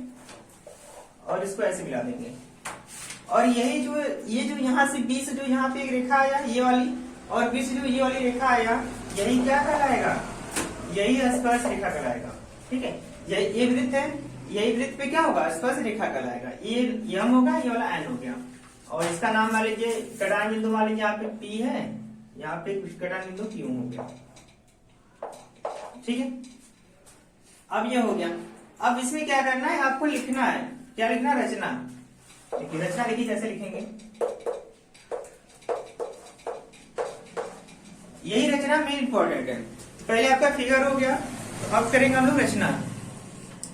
और इसको ऐसे मिला देंगे, और यही जो ये जो यहाँ से बी से जो यहाँ पे एक रेखा आया ये वाली, और बी से जो ये वाली रेखा आया, यही क्या कहलाएगा, यही स्पर्श रेखा कहलाएगा, ठीक है। ये वृत्त है, यही वृत्त पे क्या होगा, स्पर्श रेखा कहलाएगा, ये यम होगा, ये वाला एन हो गया, और इसका नाम मान लीजिए कटान बिंदु मान लीजिए यहाँ पे पी है, यहाँ पे कटान बिंदु क्यू हो गया, ठीक है। अब ये हो गया। अब इसमें क्या करना है, आपको लिखना है, क्या लिखना, रचना। देखिए रचना लिखिए, जैसे लिखेंगे यही रचना मेन इंपॉर्टेंट है। पहले आपका फिगर हो गया, तो अब करेंगे हम लोग रचना।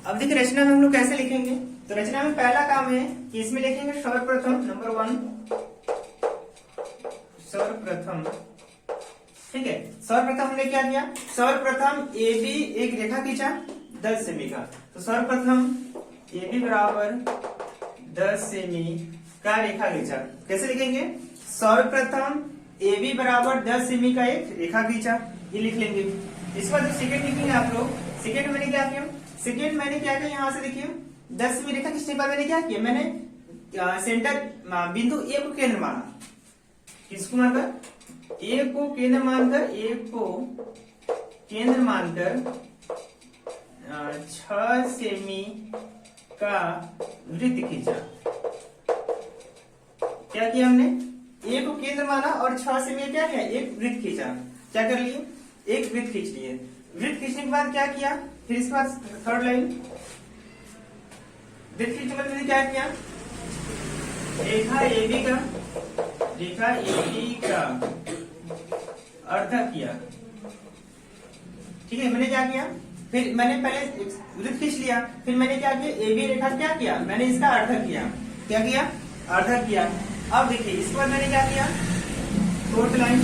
अब देखिए रचना में हम लोग कैसे लिखेंगे, तो रचना में पहला काम है कि इसमें लिखेंगे सर्वप्रथम, नंबर 1 सर्वप्रथम, ठीक है। सर्वप्रथम हमने क्या किया, सर्वप्रथम ए बी एक रेखा खींचा 10 सेमी का, तो सर्वप्रथम ए बी बराबर 10 सेमी का रेखा खींचा। कैसे लिखेंगे, सर्वप्रथम ए बी बराबर 10 सेमी का एक रेखा खींचा, ये लिख लेंगे। इसके बाद सेकंड लिखेंगे आप लोग, सेकंड मैंने क्या किया, सेकंड मैंने क्या किया, यहाँ से देखिए 10 सेमी रेखा खींचने के बाद मैंने क्या किया, मैंने सेंटर बिंदु ए को केंद्र माना, किसको मानकर, ए को केंद्र मानकर, ए को केंद्र मानकर 6 सेमी का वृत्त खींचा। क्या किया हमने, ए को केंद्र माना और 6 सेमी क्या किया, एक वृत्त खींचा। क्या कर लिए, एक वृत्त खींच लिए। वृत्त खींचने के बाद क्या किया, फिर इसके बाद थर्ड लाइन, वृत्त खींचने के बाद मैंने क्या किया, रेखा एबी का, रेखा एबी का अर्धक किया, ठीक है। मैंने क्या किया, फिर मैंने पहले वृत्त खींच लिया, फिर मैंने क्या किया, ए बी रेखा क्या किया, मैंने इसका अर्धक किया। क्या किया, अर्धक किया। अब देखिए इस पर मैंने क्या किया, फोर्थ लाइन,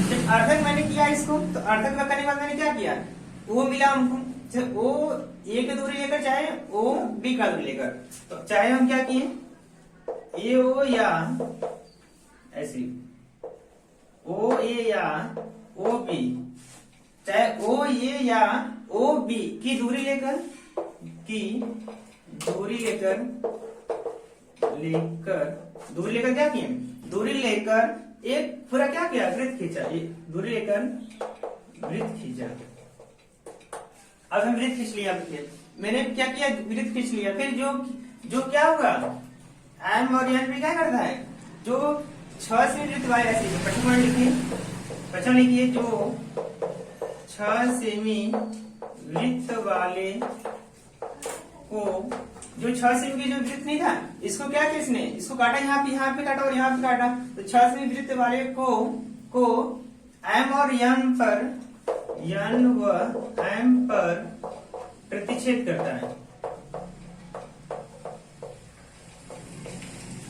जब अर्धक मैंने किया इसको, तो अर्धक करने के बाद मैंने क्या किया, ओ मिला हमको, ओ ए की दूरी लेकर चाहे ओ बी का दूरी लेकर, तो चाहे हम क्या किए, ए ओ या ऐसी ओ ए या ओ बी, चाहे ओ ए या ओ बी की दूरी लेकर क्या किए, दूरी लेकर एक पूरा क्या किया, वृत्त खींचा, दूरी लेकर वृत्त खींचा। अब हम वृत्त खींच लिया, मैंने क्या किया, वृत्त खींच लिया। फिर जो क्या होगा, एम और एन भी क्या करता है, जो 6 सेमी वृत्त वाले, ऐसे पचपन लिखिए, जो 6 सेमी वृत्त वाले को, जो 6 सेमी की जो वृत्त नहीं था, इसको क्या किया इसने, इसको काटा, यहाँ पे काटा और यहाँ पे काटा, तो 6 सेमी वृत्त वाले को एम और एन व एम पर प्रतिच्छेद करता है।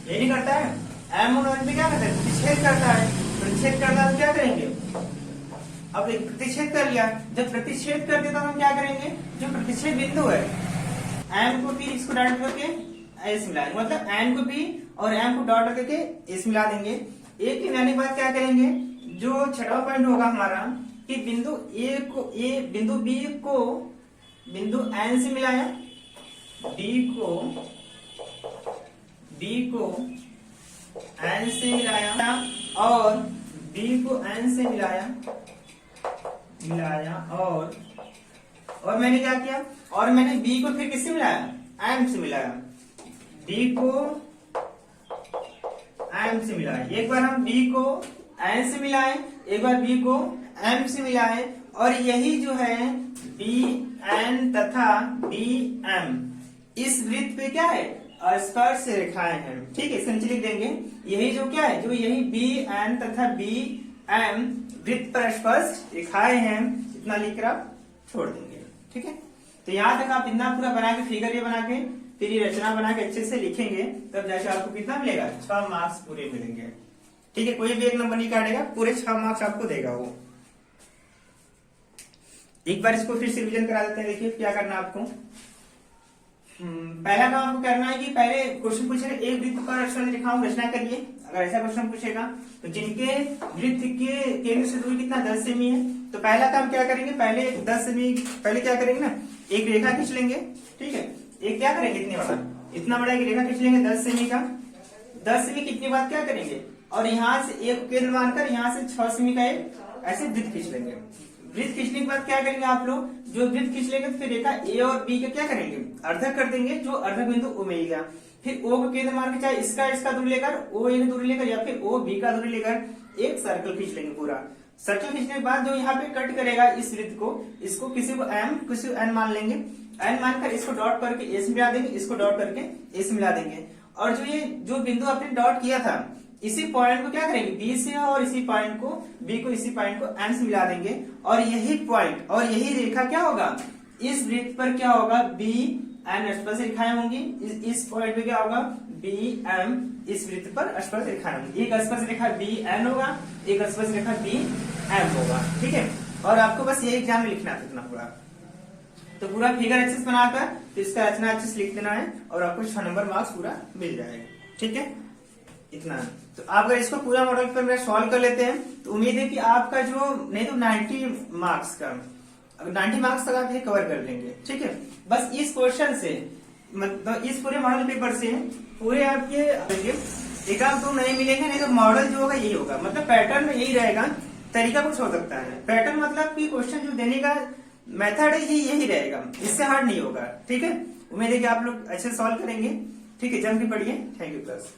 ये नहीं करता है, एम और एन पे क्या करता है, प्रतिच्छेद करता है। प्रतिच्छेद करता है तो क्या करेंगे, अब प्रतिच्छेद कर लिया, जब प्रतिच्छेद कर दिया तो हम क्या करेंगे, जो प्रतिच्छेद बिंदु है, एम को पी, इसको डॉट करके एस मिलाएंगे, मतलब एन को पी और एम को डॉट करके एस मिला देंगे। एक मिलाने के बाद क्या करेंगे, जो छठवां पॉइंट होगा हमारा कि बिंदु बिंदु बी को बिंदु एन से मिलाया, बी को एन से मिलाया और बी को एन से मिलाया और मैंने क्या किया, और मैंने बी को फिर किससे मिलाया, एम से मिलाया, बी को एम से मिलाया। एक बार हम बी को एन से मिलाए, एक बार बी को एम से मिलाए, और यही जो है बी एन तथा बी एम, इस वृत्त पे क्या है, स्पर्श रेखाएं हैं। ठीक है, इसको नीचे लिख देंगे, यही जो क्या है, जो यही बी एन तथा बी एम वृत्त पर स्पर्श रेखाएं हैं, इतना लिखकर आप छोड़ देंगे। ठीक है, तो यहाँ तक आप इतना पूरा बना के फिगर ये बना के फिर ये रचना बना के अच्छे से लिखेंगे, तब जाके आपको कितना मिलेगा, 6 मार्क्स पूरे मिलेंगे। ठीक है, कोई भी एक नंबर नहीं काटेगा, पूरे 6 मार्क्स आपको देगा वो। एक बार इसको फिर से रिवीजन करा देते हैं। देखिए क्या करना है आपको। पहला काम आपको करना है कि पहले क्वेश्चन पूछेगा एक वृत्त पर स्पर्श रेखाओं की रचना करिए। अगर ऐसा क्वेश्चन पूछेगा तो जिनके वृत्त के केंद्र से दूरी कितना 10 सेमी है, तो पहला काम क्या करेंगे, पहले 10 सेमी पहले क्या करेंगे ना, एक रेखा खींच लेंगे। ठीक है, एक क्या करेंगे, इतना बड़ा एक रेखा खींच लेंगे 10 सेमी का। 10 सेमी कितने बाद क्या करेंगे, और यहाँ से एक केंद्र मानकर यहाँ से 6 सेमी का एक ऐसे वृत्त खींच लेंगे। वृत्त खींचने के बाद क्या करेंगे आप लोग, जो वृत्त खींच लेंगे तो फिर रेखा ए और बी का क्या करेंगे, अर्धक कर देंगे, जो अर्धक बिंदु ओ मिल गया। फिर ओ को केंद्र मान के चाहे इसका दूरी लेकर, ओ ए की दूरी लेकर, या फिर ओ बी का दूरी लेकर एक सर्कल खींच लेंगे पूरा। सर्कल खींचने के बाद जो यहाँ पे कट करेगा इस वृत्त को, इसको किसी को एम किसी को एन मान लेंगे। एन मानकर इसको डॉट करके एस मिला देंगे, इसको डॉट करके एस मिला देंगे। और जो बिंदु आपने डॉट किया था, इसी पॉइंट को क्या करेंगे, बी से, और इसी पॉइंट को बी को इसी पॉइंट को एन से मिला देंगे। और यही पॉइंट और यही रेखा क्या होगा, इस वृत्त पर क्या होगा, बी एन स्पर्श रेखाएं होंगी। इस पॉइंट पे क्या होगा, बी एम इस वृत्त पर स्पर्श रेखाएं होंगी। एक स्पर्श रेखा बी एन होगा, एक स्पर्श रेखा बी एम होगा। ठीक है, और आपको बस ये एग्जाम में लिखना है इतना पूरा। तो पूरा फिगर अच्छे से बनाकर तो इसका रचना अच्छे से लिख देना है, और आपको 6 नंबर मार्क्स पूरा मिल जाएगा। ठीक है, इतना। तो आप अगर इसको पूरा मॉडल पर सॉल्व कर लेते हैं तो उम्मीद है कि आपका जो नहीं तो 90 मार्क्स का, अगर 90 मार्क्स तक आप ये कवर कर लेंगे। ठीक है, बस इस क्वेश्चन से, मतलब इस पूरे मॉडल पेपर से पूरे आपके एक आध दो नहीं मिलेंगे, नहीं तो मॉडल जो होगा यही होगा, मतलब पैटर्न में यही रहेगा। तरीका कुछ हो सकता है, पैटर्न मतलब कि क्वेश्चन जो देने का मेथड है यही रहेगा, इससे हार्ड नहीं होगा। ठीक है, उम्मीद है कि आप लोग अच्छे से सॉल्व करेंगे। ठीक है, जम के पढ़िए। Thank you class.